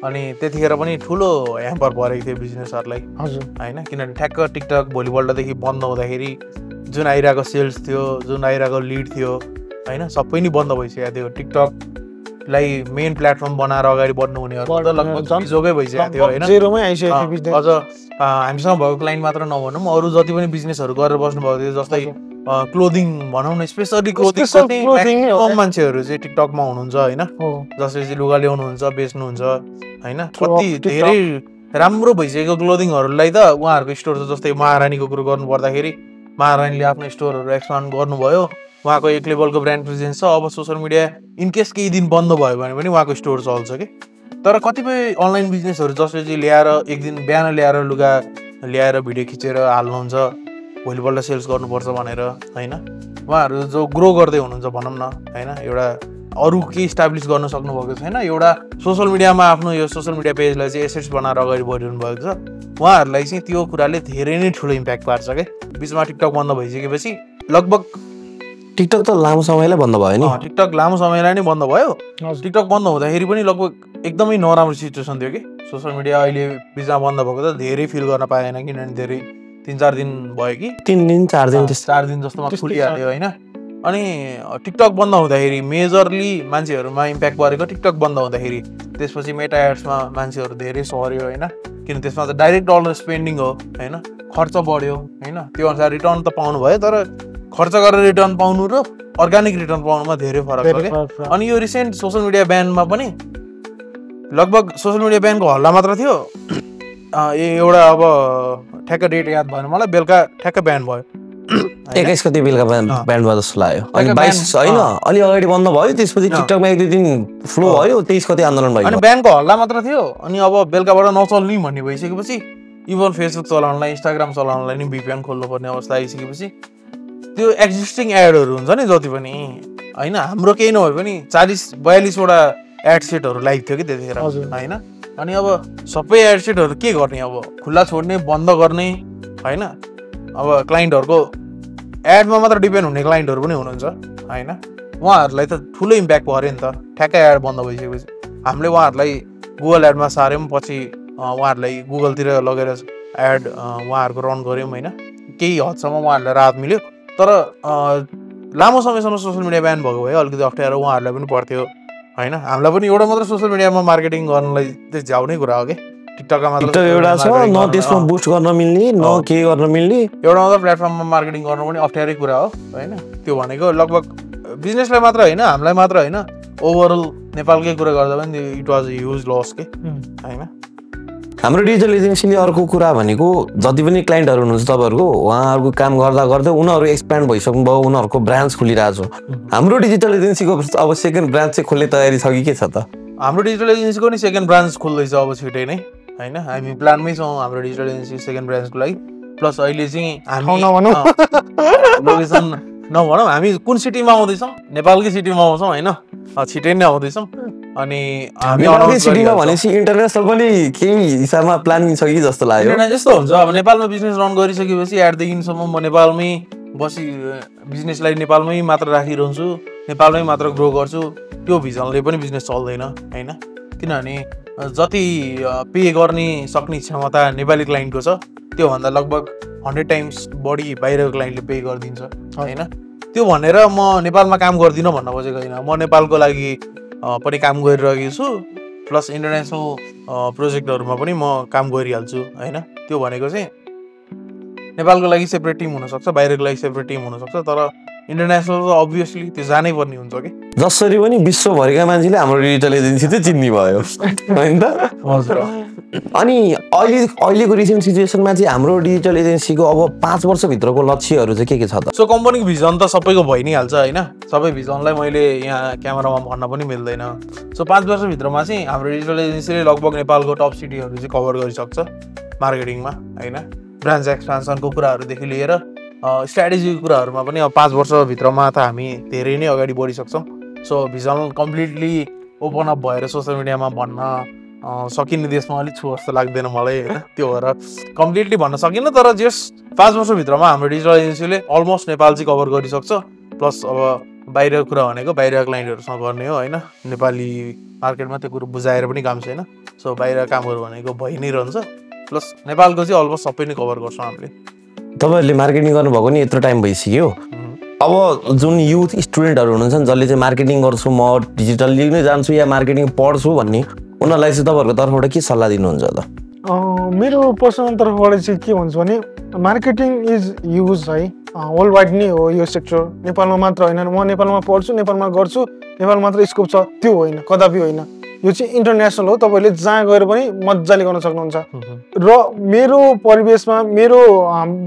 अनि त्यतिखेर पनि ठुलो ह्याम्पर परेको थियो बिजनेसहरूलाई होइन किनभने ठ्याक्क टिकटक भोलिपल्टदेखि बन्द हुँदाखेरि जुन आइरहेको सेल्स थियो जुन आइरहेको लिड थियो होइन सबै नै बन्द भइसकेको थियो टिकटकलाई मेन प्लेटफर्म बनाएर अगाडि बढ्नु हुनेहरू त लगभग जोगै भइसकेको थियो होइन अझ हामीसँग भएको क्लाइन्ट मात्र नभनौँ अरू जति पनि बिजनेसहरू गरेर बस्नुभएको थियो जस्तै क्लोदिङ भनौँ न स्पेसली क्लोदिङ कम मान्छेहरू चाहिँ टिकटकमा हुनुहुन्छ होइन जसले चाहिँ लुगा ल्याउनुहुन्छ बेच्नुहुन्छ होइन कति धेरै राम्रो भइसकेको क्लोदिङहरूलाई त उहाँहरूको स्टोर छ जस्तै महारानीको कुरो गर्नु पर्दाखेरि महारानीले आफ्नो स्टोरहरू एक्सपान्ड गर्नुभयो उहाँको एक लेभलको ब्रान्ड प्रेजेन्स छ अब सोसियल मिडिया इनकेस केही दिन बन्द भयो भने पनि उहाँको स्टोर चल्छ कि तर कतिपय अनलाइन बिजनेसहरू जसले चाहिँ ल्याएर एक दिन बिहान ल्याएर लुगा ल्याएर भिडियो खिचेर हाल्नुहुन्छ भोलिपल्ट सेल्स गर्नुपर्छ भनेर होइन उहाँहरू जो ग्रो गर्दै हुनुहुन्छ भनौँ न होइन एउटा अरू केही इस्टाब्लिस गर्न सक्नुभएको छैन एउटा सोसियल मिडियामा आफ्नो यो सोसियल मिडिया पेजलाई चाहिँ एसेट्स बनाएर अगाडि बढिरहनु भएको छ उहाँहरूलाई चाहिँ त्यो कुराले धेरै नै ठुलो इम्प्याक्ट पार्छ क्या बिचमा टिकटक बन्द भइसकेपछि लगभग टिकटक त लामो समयलाई बन्द भयो नि टिकटक लामो समयलाई नै बन्द भयो हजुर। टिकटक बन्द हुँदाखेरि पनि लगभग एकदमै नराम्रो सिचुएसन थियो कि सोसियल मिडिया अहिले बिचमा बन्द भएको त धेरै फिल गर्न पाएन किनभने धेरै 3-4 दिन भयो कि 3 दिन 4 दिन त्यस्तो 4 दिन जस्तोमा खुलिहाल्यो होइन अनि टिकटक बन्द हुँदाखेरि मेजरली मान्छेहरूमा इम्प्याक्ट परेको टिकटक बन्द हुँदाखेरि त्यसपछि मेटा एड्समा मान्छेहरू धेरै सर्यो होइन किन त्यसमा त डाइरेक्ट डलर स्पेन्डिङ हो होइन खर्च बढ्यो होइन त्यो अनुसार रिटर्न त पाउनु भयो तर खर्च गरेर रिटर्न पाउनु र अर्ग्यानिक रिटर्न पाउनुमा धेरै फरक छ क्या अनि यो रिसेन्ट सोसियल मिडिया ब्यानमा पनि लगभग सोसियल मिडिया ब्यानको हल्ला मात्र थियो एउटा अब ठ्याक्क डेट याद भएन मलाई बेलुका ठ्याक्क ब्यान भयो 21 गते बेलुका ब्यान्ड भयो जस्तो लाग्यो अनि 22 होइन अलि अगाडि बन्द भयो त्यसपछि टिकटकमा 1-2 दिन फ्लो भयो 23 गते आन्दोलन भयो अनि ब्यानको हल्ला मात्र थियो अनि अब बेलुकाबाट नचल्ने भन्ने भइसकेपछि इभन फेसबुक चलाउनलाई इन्स्टाग्राम चलाउनलाई नि VPN खोल्नु पर्ने अवस्था आइसकेपछि त्यो एक्जिस्टिङ एडहरू हुन्छ नि जति पनि होइन हाम्रो केही नभए पनि 40-42 वटा एड सेटहरू लाइभ थियो कि त्यतिखेर होइन अनि अब सबै एड सेटहरू के गर्ने अब खुल्ला छोड्ने बन्द गर्ने होइन अब क्लाइन्टहरूको एडमा मात्र डिपेन्ड हुने क्लाइन्टहरू पनि हुनुहुन्छ होइन उहाँहरूलाई त ठुलो इम्प्याक्ट पऱ्यो नि त ठ्याक्कै एड बन्द भइसकेपछि हामीले उहाँहरूलाई गुगल एडमा सार्यौँ पछि उहाँहरूलाई गुगलतिर लगेर एड उहाँहरूको रन गऱ्यौँ होइन केही हदसम्म उहाँहरूलाई राहत मिल्यो तर लामो समयसम्म सोसियल मिडिया ब्यान भएको भए अलिकति अप्ठ्यारो उहाँहरूलाई पनि पर्थ्यो होइन हामीलाई पनि एउटा मात्र सोसियल मिडियामा मार्केटिङ गर्नलाई चाहिँ झ्याउनै कुरा हो कि टिकटकमा मात्र एउटा छ न त्यसमा बुस्ट गर्न मिल्ने न के गर्न मिल्ने एउटा मात्र प्लेटफर्ममा मार्केटिङ गर्नु पनि अप्ठ्यारै कुरा हो होइन त्यो भनेको लगभग बिजनेसलाई मात्र होइन हामीलाई मात्र होइन ओभरअल नेपालकै कुरा गर्दा पनि इट वाज ह्युज लस के होइन हाम्रो डिजिटल एजेन्सीले अर्को कुरा भनेको जति पनि क्लाइन्टहरू हुनुहुन्छ तपाईँहरूको उहाँहरूको काम गर्दा गर्दै उनीहरू एक्सप्यान्ड भइसक्नु भयो उनीहरूको ब्रान्च खुलिरहेको छ हाम्रो डिजिटल एजेन्सीको अब सेकेन्ड ब्रान्च चाहिँ खोल्ने तयारी छ कि के छ त हाम्रो डिजिटल एजेन्सीको नि सेकेन्ड ब्रान्च खोल्दैछ अब छिटै नै होइन हामी प्लानमै छौँ हाम्रो डिजिटल एजेन्सी सेकेन्ड ब्रान्चको लागि प्लस अहिले चाहिँ हामी लोकेसन नभनौँ हामी कुन सिटीमा आउँदैछौँ नेपालकै सिटीमा आउँछौँ होइन छिटै नै आउँदैछौँ अनि हामी सिटीमा भनेपछि इन्टरनेसनल पनि केही हिसाबमा प्लानिङ छ कि जस्तो लाग्यो इन्टरनेट यस्तो हुन्छ अब नेपालमा बिजनेस रन गरिसकेपछि एडदेखिसम्म म नेपालमै बसी बिजनेसलाई नेपालमै मात्र राखिरहन्छु नेपालमै मात्र ग्रो गर्छु त्यो भिजनले पनि बिजनेस चल्दैन होइन किनभने जति पे गर्ने सक्ने क्षमता नेपाली क्लाइन्टको छ त्योभन्दा लगभग 100 टाइम्स बढी बाहिरको क्लाइन्टले पे गरिदिन्छ होइन त्यो भनेर म नेपालमा काम गर्दिनँ भन्न खोजेको होइन म नेपालको लागि पनि काम गरिरहेको छु प्लस इन्टरनेसनल प्रोजेक्टहरूमा पनि म काम गरिहाल्छु होइन त्यो भनेको चाहिँ नेपालको लागि सेपरेट टिम हुनसक्छ बाहिरको लागि सेपरेट टिम हुनसक्छ तर इन्टरनेसनल त अभियसली त्यो जानै पर्ने हुन्छ कि जसरी पनि विश्वभरिका मान्छेले हाम्रो डिजिटल एजेन्सी चाहिँ चिन्ने भयो होइन त हजुर अनि अहिलेको रिसेन्ट सिचुएसनमा चाहिँ हाम्रो डिजिटल एजेन्सीको अब 5 वर्षभित्रको लक्ष्यहरू चाहिँ के छ त सो कम्पनीको भिजन त सबैको भइ नै हाल्छ होइन सबै भिजनलाई मैले यहाँ क्यामेरामा भन्न पनि मिल्दैन सो 5 वर्षभित्रमा चाहिँ हाम्रो डिजिटल एजेन्सीले लगभग नेपालको टप सिटीहरू चाहिँ कभर गरिसक्छ मार्केटिङमा होइन ब्रान्च एक्सपान्सनको कुराहरूदेखि लिएर स्ट्राटेजीको कुराहरूमा पनि अब 5 वर्षभित्रमा त हामी धेरै नै अगाडि बढिसक्छौँ so vision completely open up भएर सोसियल मिडियामा भन्न सकिने देशमा अलिक छु जस्तो लाग्दैन मलाई होइन त्यो भएर कम्प्लिटली भन्न सकिनँ तर जस्ट 5 वर्षभित्रमा हाम्रो डिजिटल एजेन्सीले अलमोस्ट नेपाल चाहिँ कभर गरिसक्छ प्लस अब बाहिरको कुरा भनेको बाहिरको क्लाइन्टहरूसँग गर्ने हो होइन नेपाली मार्केटमा त्यो कुरो बुझाएर पनि काम छैन सो बाहिर कामहरू भनेको भइ नै रहन्छ प्लस नेपालको चाहिँ अलमोस्ट सबै नै कभर गर्छौँ हामीले तपाईँहरूले मार्केटिङ गर्नुभएको नि यत्रो टाइम भइसक्यो अब जुन युथ स्टुडेन्टहरू हुनुहुन्छ नि जसले चाहिँ मार्केटिङ गर्छु म डिजिटल्ली नै जान्छु या मार्केटिङ पढ्छु भन्ने उनीहरूलाई चाहिँ तपाईँहरूको तर्फबाट के सल्लाह दिनुहुन्छ त मेरो पर्सनल तर्फबाट चाहिँ के भन्छ भने मार्केटिङ इज युज है वर्ल्ड वाइड नै हो यो सेक्टर नेपालमा मात्र होइन म नेपालमा पढ्छु नेपालमा गर्छु नेपाल मात्र स्कोप छ त्यो होइन कदापि होइन यो चाहिँ इन्टरनेसनल हो तपाईँले जहाँ गएर पनि मजाले गर्न सक्नुहुन्छ र मेरो परिवेशमा मेरो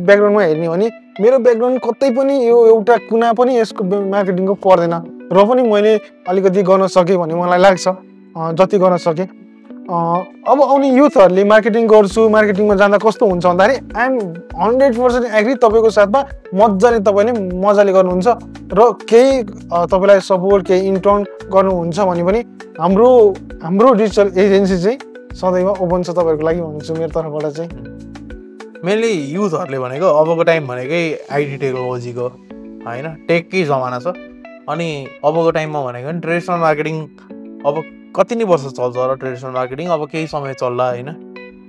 ब्याकग्राउन्डमा हेर्ने हो भने मेरो ब्याकग्राउन्ड कतै पनि यो एउटा कुना पनि यसको मार्केटिङको पर्दैन र पनि मैले अलिकति गर्न सकेँ भन्ने मलाई लाग्छ जति गर्न सकेँ अब आउने युथहरूले मार्केटिङ गर्छु मार्केटिङमा जाँदा कस्तो हुन्छ भन्दाखेरि आइएम 100% एग्री तपाईँको साथमा मजाले तपाईँले मजाले गर्नुहुन्छ र केही तपाईँलाई सपोर्ट केही इन्टर्न गर्नुहुन्छ भने पनि हाम्रो डिजिटल एजेन्सी चाहिँ सदैव ओपन छ तपाईँहरूको लागि भन्छु मेरो तर्फबाट चाहिँ मेनली युथहरूले भनेको अबको टाइम भनेकै आइटी टेक्नोलोजीको होइन, टेककै जमाना छ। अनि अबको टाइममा भनेको नि ट्रेडिसनल मार्केटिङ अब कति नै वर्ष चल्छ र ट्रेडिसनल मार्केटिङ अब केही समय चल्ला होइन।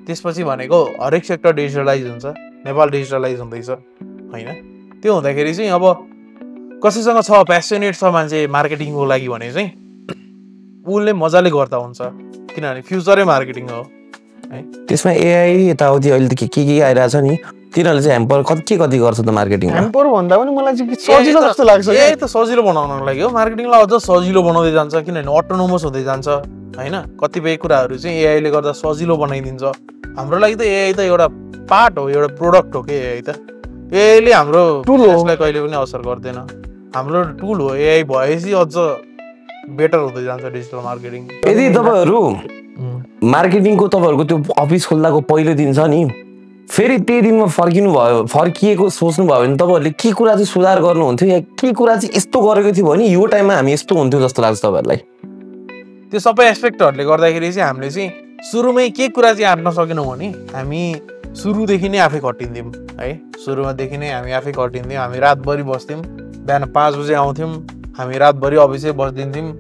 त्यसपछि भनेको हरेक सेक्टर डिजिटलाइज हुन्छ, नेपाल डिजिटलाइज हुँदैछ होइन। त्यो हुँदाखेरि चाहिँ अब कसैसँग छ प्यासनेट छ मान्छे मार्केटिङको लागि भने चाहिँ उसले मजाले गर्दा हुन्छ, किनभने फ्युचरै मार्केटिङ हो है। त्यसमा एआई यताउति अहिले त के आइरहेछ नि, तिनीहरूले चाहिँ ह्याम्पर कति गर्छ त मार्केटिङमा? ह्याम्पर भन्दा पनि मलाई चाहिँ सजिलो जस्तो लाग्छ। यही त सजिलो बनाउनको लागि हो, मार्केटिङलाई अझ सजिलो बनाउँदै जान्छ, किनभने अटोनोमस हुँदै जान्छ होइन। कतिपय कुराहरू चाहिँ एआईले गर्दा सजिलो बनाइदिन्छ। हाम्रो लागि त एआई त एउटा पार्ट हो, एउटा प्रोडक्ट हो कि एआई त। एआईले हाम्रो टुल हो, बिजनेसलाई कहिले पनि असर गर्दैन, हाम्रो टुल हो। एआई भएपछि अझ बेटर हुँदै जान्छ डिजिटल मार्केटिङ। यदि तपाईँहरू मार्केटिङको तपाईँहरूको त्यो अफिस खोल्दाको पहिलो दिन छ नि, फेरि त्यही दिनमा फर्किएको सोच्नुभयो भने तपाईँहरूले के कुरा चाहिँ सुधार गर्नुहुन्थ्यो या के कुरा चाहिँ यस्तो गरेको थियो भने यो टाइममा हामी यस्तो हुन्थ्यो जस्तो लाग्छ तपाईँहरूलाई? त्यो सबै एस्पेक्टहरूले गर्दाखेरि चाहिँ हामीले चाहिँ सुरुमै के कुरा चाहिँ आँट्न सकेनौँ भने हामी सुरुदेखि नै आफै खटिन्थ्यौँ है। सुरुमादेखि नै हामी आफै खटिन्थ्यौँ। हामी रातभरि बस्थ्यौँ, बिहान 5 बजे आउँथ्यौँ, हामी रातभरि अफिसै बसिदिन्थ्यौँ।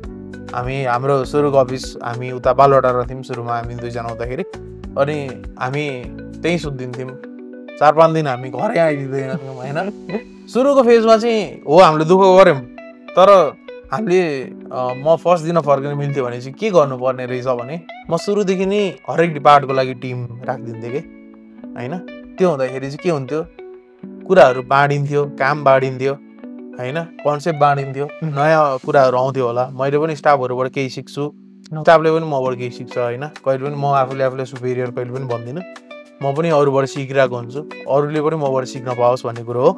हाम्रो सुरुको अफिस हामी उता बालुवाटारमा थियौँ सुरुमा, हामी दुईजना हुँदाखेरि। अनि हामी त्यहीँ सुत्दिन्थ्यौँ। 4-5 दिन हामी घरै आइदिँदैनथ्यौँ होइन। सुरुको फेजमा चाहिँ हो हामीले दुःख गऱ्यौँ, तर हामीले म फर्स्ट दिन फर्किन मिल्थ्यो भने चाहिँ के गर्नुपर्ने रहेछ भने म सुरुदेखि नै हरेक डिपार्टको लागि टिम राखिदिन्थेँ कि होइन। त्यो हुँदाखेरि चाहिँ के हुन्थ्यो, कुराहरू बाँडिन्थ्यो, काम बाँडिन्थ्यो होइन, कन्सेप्ट बाँडिन्थ्यो, नयाँ कुराहरू आउँथ्यो होला। मैले पनि स्टाफहरूबाट केही सिक्छु, स्टाफले पनि मबाट केही सिक्छ होइन। कहिले पनि म आफूले सुपेरियर कहिले पनि भन्दिनँ, म पनि अरूबाट सिकिरहेको हुन्छु, अरूले पनि मबाट सिक्न पाओस् भन्ने कुरो हो।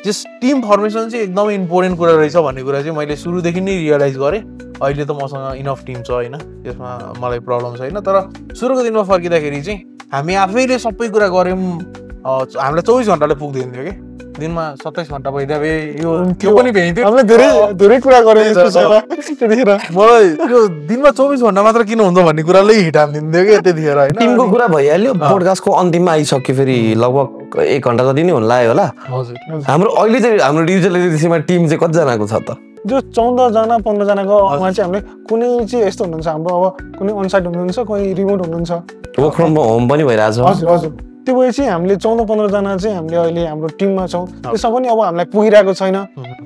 जस टिम फर्मेसन चाहिँ एकदमै इम्पोर्टेन्ट कुरा रहेछ भन्ने कुरा चाहिँ मैले सुरुदेखि नै रियलाइज गरेँ। अहिले त मसँग इनफ टिम छ होइन, त्यसमा मलाई प्रब्लम छैन। तर सुरुको दिनमा फर्किँदाखेरि चाहिँ हामी आफैले सबै कुरा गऱ्यौँ। हामीलाई 24 घन्टाले पुग्दैन थियो कि, दिनमा 27 घन्टा भइदिए यो पनि भ्याइन्थ्यो। हामीले धेरै कुरा गऱ्यौँ त्यतिखेर। मलाई त्यो दिनमा 24 घन्टा मात्र किन हुन्छ भन्ने कुराले हिट हानिदिन्थ्यो कि त्यतिखेर होइन। टिमको कुरा भइहाल्यो, पोडकास्टको अन्तिममा आइसक्यो, फेरि लगभग 1 घन्टा जति नै हुन लाग्यो होला। हजुर, हाम्रो अहिले चाहिँ हाम्रो डिजिटल एजेन्सीमा टिम चाहिँ कतिजनाको छ त? जो 14 जना 15 जनाको मा चाहिँ हामीले कुनै चाहिँ यस्तो हुनुहुन्छ, हाम्रो अब कुनै अनसाइट हुनुहुन्छ, कोही रिमोट हुनुहुन्छ, वर्क फ्रम होम पनि भइरहेछ। हजुर हजुर। त्यो भए चाहिँ हामीले 14-15 जना चाहिँ हामीले अहिले हाम्रो टिममा छौँ। त्यसमा पनि अब हामीलाई पुगिरहेको छैन।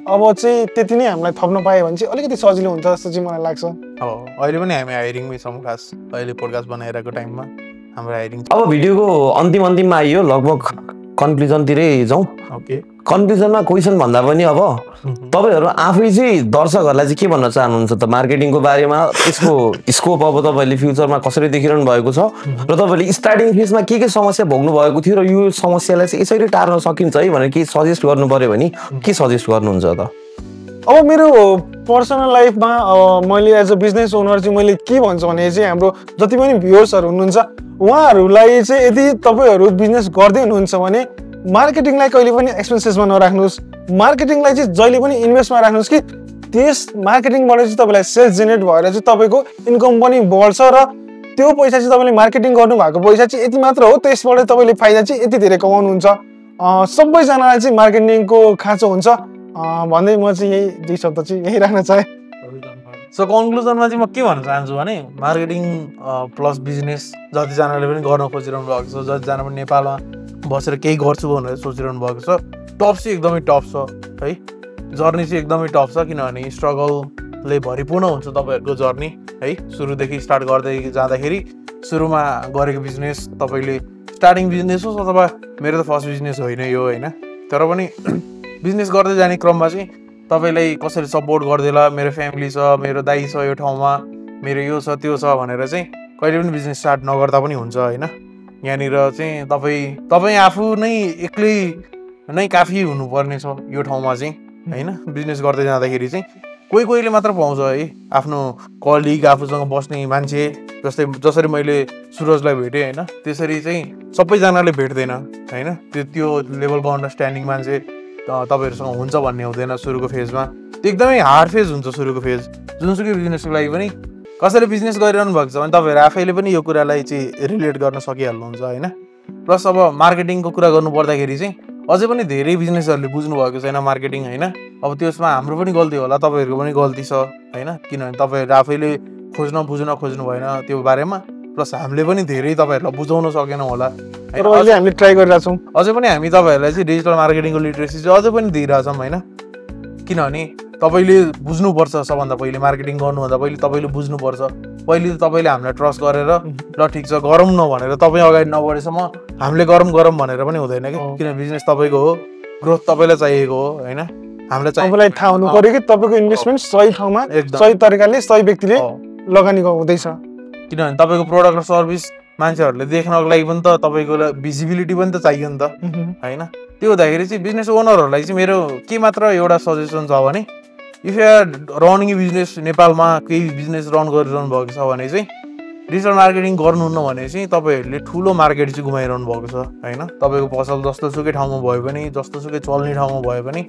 अब चाहिँ त्यति नै हामीलाई थप्न पायो भने चाहिँ अलिकति सजिलो हुन्छ जस्तो चाहिँ मलाई लाग्छ। अहिले पनि हामी हायरिङमै छौँ। खास अहिले पोडकास्ट बनाइरहेको टाइममा हाम्रो हायरिङ। अब भिडियोको अन्तिममा आइयो, लगभग कन्क्लुजनतिरै जाउँ। ओके, कन्क्लुजनमा क्वेसन भन्दा पनि अब तपाईँहरू आफै चाहिँ दर्शकहरूलाई चाहिँ के भन्न चाहनुहुन्छ त मार्केटिङको बारेमा? यसको स्कोप अब तपाईँले फ्युचरमा कसरी देखिरहनु भएको छ र तपाईँले स्टार्टिङ फेजमा के समस्या भोग्नु भएको थियो र यो समस्यालाई चाहिँ यसरी टार्न सकिन्छ है भनेर के सजेस्ट गर्नु पर्यो भने के सजेस्ट गर्नुहुन्छ त? अब मेरो पर्सनल लाइफमा मैले एज अ बिजनेस ओनर चाहिँ मैले के भन्छु भने चाहिँ हाम्रो जति पनि भ्युअर्सहरू हुनुहुन्छ उहाँहरूलाई चाहिँ यदि तपाईँहरू बिजनेस गर्दै हुनुहुन्छ भने मार्केटिङलाई कहिले पनि एक्सपेन्सेसमा नराख्नुहोस्। मार्केटिङलाई चाहिँ जहिले पनि इन्भेस्टमा राख्नुहोस् कि त्यस मार्केटिङबाट चाहिँ तपाईँलाई सेल्स जेनेरेट भएर चाहिँ तपाईँको इन्कम पनि बढ्छ र त्यो पैसा चाहिँ तपाईँले मार्केटिङ गर्नुभएको पैसा चाहिँ यति मात्र हो, त्यसबाट तपाईँले फाइदा चाहिँ यति धेरै कमाउनुहुन्छ। सबैजनालाई चाहिँ मार्केटिङको खाँचो हुन्छ भन्दै म चाहिँ यही 2 शब्द चाहिँ यही राख्न चाहेँ। सो कन्क्लुजनमा चाहिँ म के भन्न चाहन्छु भने मार्केटिङ प्लस बिजनेस जतिजनाले पनि गर्न खोजिरहनु भएको छ, जतिजना पनि नेपालमा बसेर केही गर्छु भनेर सोचिरहनु भएको छ, टप चाहिँ एकदमै टप छ है। जर्नी चाहिँ एकदमै टप छ, किनभने स्ट्रगलले भरिपूर्ण हुन्छ तपाईँहरूको जर्नी है। सुरुदेखि स्टार्ट गर्दै जाँदाखेरि सुरुमा गरेको बिजनेस तपाईँले स्टार्टिङ बिजनेस होस् अथवा मेरो त फर्स्ट बिजनेस होइन यो होइन, तर पनि बिजनेस गर्दै जाने क्रममा चाहिँ तपाईँलाई कसरी सपोर्ट गरिदिएला, मेरो फ्यामिली छ, मेरो दाइ छ यो ठाउँमा, मेरो यो छ त्यो छ भनेर चाहिँ कहिले पनि बिजनेस स्टार्ट नगर्दा पनि हुन्छ होइन। यहाँनिर चाहिँ तपाईँ आफू नै एक्लै नै काफी हुनुपर्ने छ यो ठाउँमा चाहिँ होइन। बिजनेस गर्दै जाँदाखेरि चाहिँ कोहीले मात्र पाउँछ है, आफ्नो कलिग, आफूसँग बस्ने मान्छे, जसरी मैले सुरजलाई भेटेँ होइन, त्यसरी चाहिँ सबैजनाले भेट्दैन होइन। त्यो लेभलको अन्डरस्ट्यान्डिङ मान्छे तपाईँहरूसँग हुन्छ भन्ने हुँदैन सुरुको फेजमा। त्यो एकदमै हार्ड फेज हुन्छ सुरुको फेज। जुनसुकै बिजनेसको लागि पनि कसैले बिजनेस गरिरहनु भएको छ भने तपाईँहरू आफैले पनि यो कुरालाई चाहिँ रिलेट गर्न सकिहाल्नुहुन्छ होइन। प्लस अब मार्केटिङको कुरा गर्नु पर्दाखेरि चाहिँ अझै पनि धेरै बिजनेसहरूले बुझ्नु भएको छैन मार्केटिङ होइन। अब त्यसमा हाम्रो पनि गल्ती होला, तपाईँहरूको पनि गल्ती छ होइन, किनभने तपाईँहरू आफैले बुझ्न खोज्नु भएन त्यो बारेमा, प्लस हामीले पनि धेरै तपाईँहरूलाई बुझाउन सकेनौँ होला। तर अहिले हामीले ट्राई गरिरहेको छौँ। अझै पनि हामी तपाईँहरूलाई चाहिँ डिजिटल मार्केटिङको लिटरेसी चाहिँ अझै पनि दिइरहेछौँ होइन, किनभने तपाईँले बुझ्नुपर्छ। सबभन्दा पहिले मार्केटिङ गर्नुभन्दा पहिले तपाईँले बुझ्नुपर्छ। पहिले त तपाईँले हामीलाई ट्रस्ट गरेर ल ठिक छ गरौँ न भनेर तपाईँ अगाडि नबढेसम्म हामीले गरौँ भनेर पनि हुँदैन कि, किन बिजनेस तपाईँको हो, ग्रोथ तपाईँलाई चाहिएको हो होइन, हामीलाई तपाईँलाई थाहा हुनु पर्यो कि तपाईँको इन्भेस्टमेन्ट सही ठाउँमा सही तरिकाले सही व्यक्तिले लगानी हुँदैछ। किनभने तपाईँको प्रडक्ट र सर्भिस मान्छेहरूले देख्नको लागि पनि त तपाईँको भिजिबिलिटी पनि त चाहियो नि त होइन। त्यो हुँदाखेरि चाहिँ बिजनेस ओनरहरूलाई चाहिँ मेरो के मात्र एउटा सजेसन छ भने, if you are running business, नेपालमा केही बिजनेस रन गरिरहनु भएको छ भने चाहिँ डिजिटल मार्केटिङ गर्नुहुन्न भने चाहिँ तपाईँहरूले ठुलो मार्केट चाहिँ गुमाइरहनु भएको छ होइन। तपाईँको पसल जस्तो सुकै ठाउँमा भयो पनि, जस्तो सुकै चल्ने ठाउँमा भयो पनि,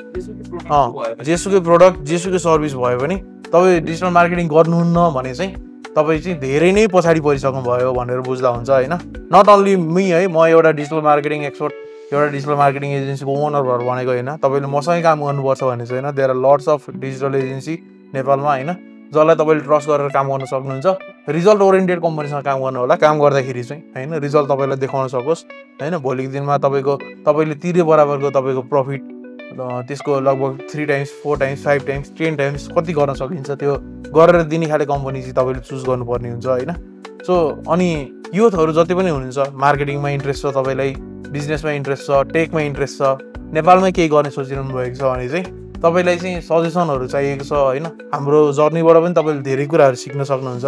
जेसुकै प्रोडक्ट जेसुकै सर्भिस भयो पनि तपाईँ डिजिटल मार्केटिङ गर्नुहुन्न भने चाहिँ तपाईँ चाहिँ धेरै नै पछाडि परिसक्नु भयो भनेर बुझ्दा हुन्छ होइन। नट ओन्ली मी है, म एउटा डिजिटल मार्केटिङ एक्सपर्ट, एउटा डिजिटल मार्केटिङ एजेन्सीको ओनर भएर भनेको होइन, तपाईँले मसँगै काम गर्नुपर्छ भने चाहिँ होइन। There are lots of digital agency नेपालमा होइन, जसलाई तपाईँले ट्रस्ट गरेर काम गर्न सक्नुहुन्छ। रिजल्ट ओरिएन्टेड कम्पनीसँग काम गर्नु होला, काम गर्दाखेरि चाहिँ होइन रिजल्ट तपाईँलाई देखाउन सकोस् होइन। भोलिको दिनमा तपाईँले तिरे बराबरको तपाईँको प्रफिट त्यसको लगभग 3 टाइम्स 4 टाइम्स 5 टाइम्स 10 टाइम्स कति गर्न सकिन्छ त्यो गरेर दिने खाले कम्पनी चाहिँ तपाईँले चुज गर्नुपर्ने हुन्छ होइन। सो अनि युथहरू जति पनि हुनुहुन्छ, मार्केटिङमा इन्ट्रेस्ट छ तपाईँलाई, बिजनेसमा इन्ट्रेस्ट छ, टेकमा इन्ट्रेस्ट छ, नेपालमै केही गर्ने सोचिरहनु भएको छ भने चाहिँ तपाईँलाई चाहिँ सजेसनहरू चाहिएको छ होइन। हाम्रो जर्नीबाट पनि तपाईँले धेरै कुराहरू सिक्न सक्नुहुन्छ।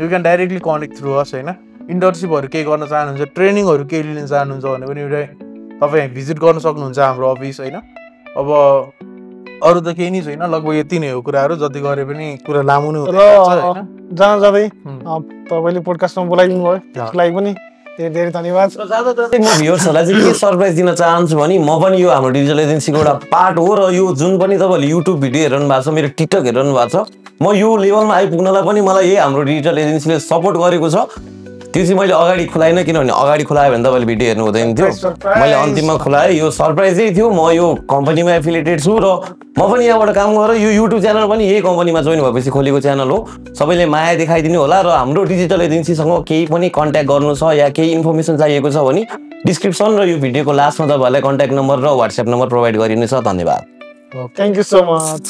You can directly connect through us होइन। इन्टर्नसिपहरू केही गर्न चाहनुहुन्छ, ट्रेनिङहरू केही लिन चाहनुहुन्छ भने पनि एउटा तपाईँ भिजिट गर्न सक्नुहुन्छ हाम्रो अफिस होइन। अब अरू त केही नै छैन, लगभग यति नै हो कुराहरू, जति गरे पनि कुरा लामो नै र जाँदा जाँदै तपाईँले पोडकास्टमा बोलाइदिनु भयो, त्यसलाई पनि धेरै धेरै धन्यवाद। म भ्युअर्सहरूलाई चाहिँ के सरप्राइज दिन चाहन्छु भने म पनि यो हाम्रो डिजिटल एजेन्सीको एउटा पार्ट हो र यो जुन पनि तपाईँले युट्युब भिडियो हेरिरहनु भएको छ, मेरो टिकटक हेरिरहनु भएको छ, म यो लेभलमा आइपुग्नलाई पनि मलाई यही हाम्रो डिजिटल एजेन्सीले सपोर्ट गरेको छ। त्यो चाहिँ मैले अगाडि खुलाइनँ, किनभने अगाडि खुलायो भने तपाईँले भिडियो हेर्नु हुँदैन थियो, मैले अन्तिममा खुलाएँ। यो सरप्राइजै थियो। म यो कम्पनीमा एफिलिएटेड छु र म पनि यहाँबाट काम गरेर यो युट्युब च्यानल पनि यही कम्पनीमा जोइन भएपछि खोलेको च्यानल हो। सबैले माया देखाइदिनु होला र हाम्रो डिजिटल एजेन्सीसँग केही पनि कन्ट्याक्ट गर्नु छ या केही इन्फर्मेसन चाहिएको छ भने डिस्क्रिप्सन र यो भिडियोको लास्टमा तपाईँहरूलाई कन्ट्याक्ट नम्बर र व्हाट्सएप नम्बर प्रोभाइड गरिनेछ। धन्यवाद। Thank you so much.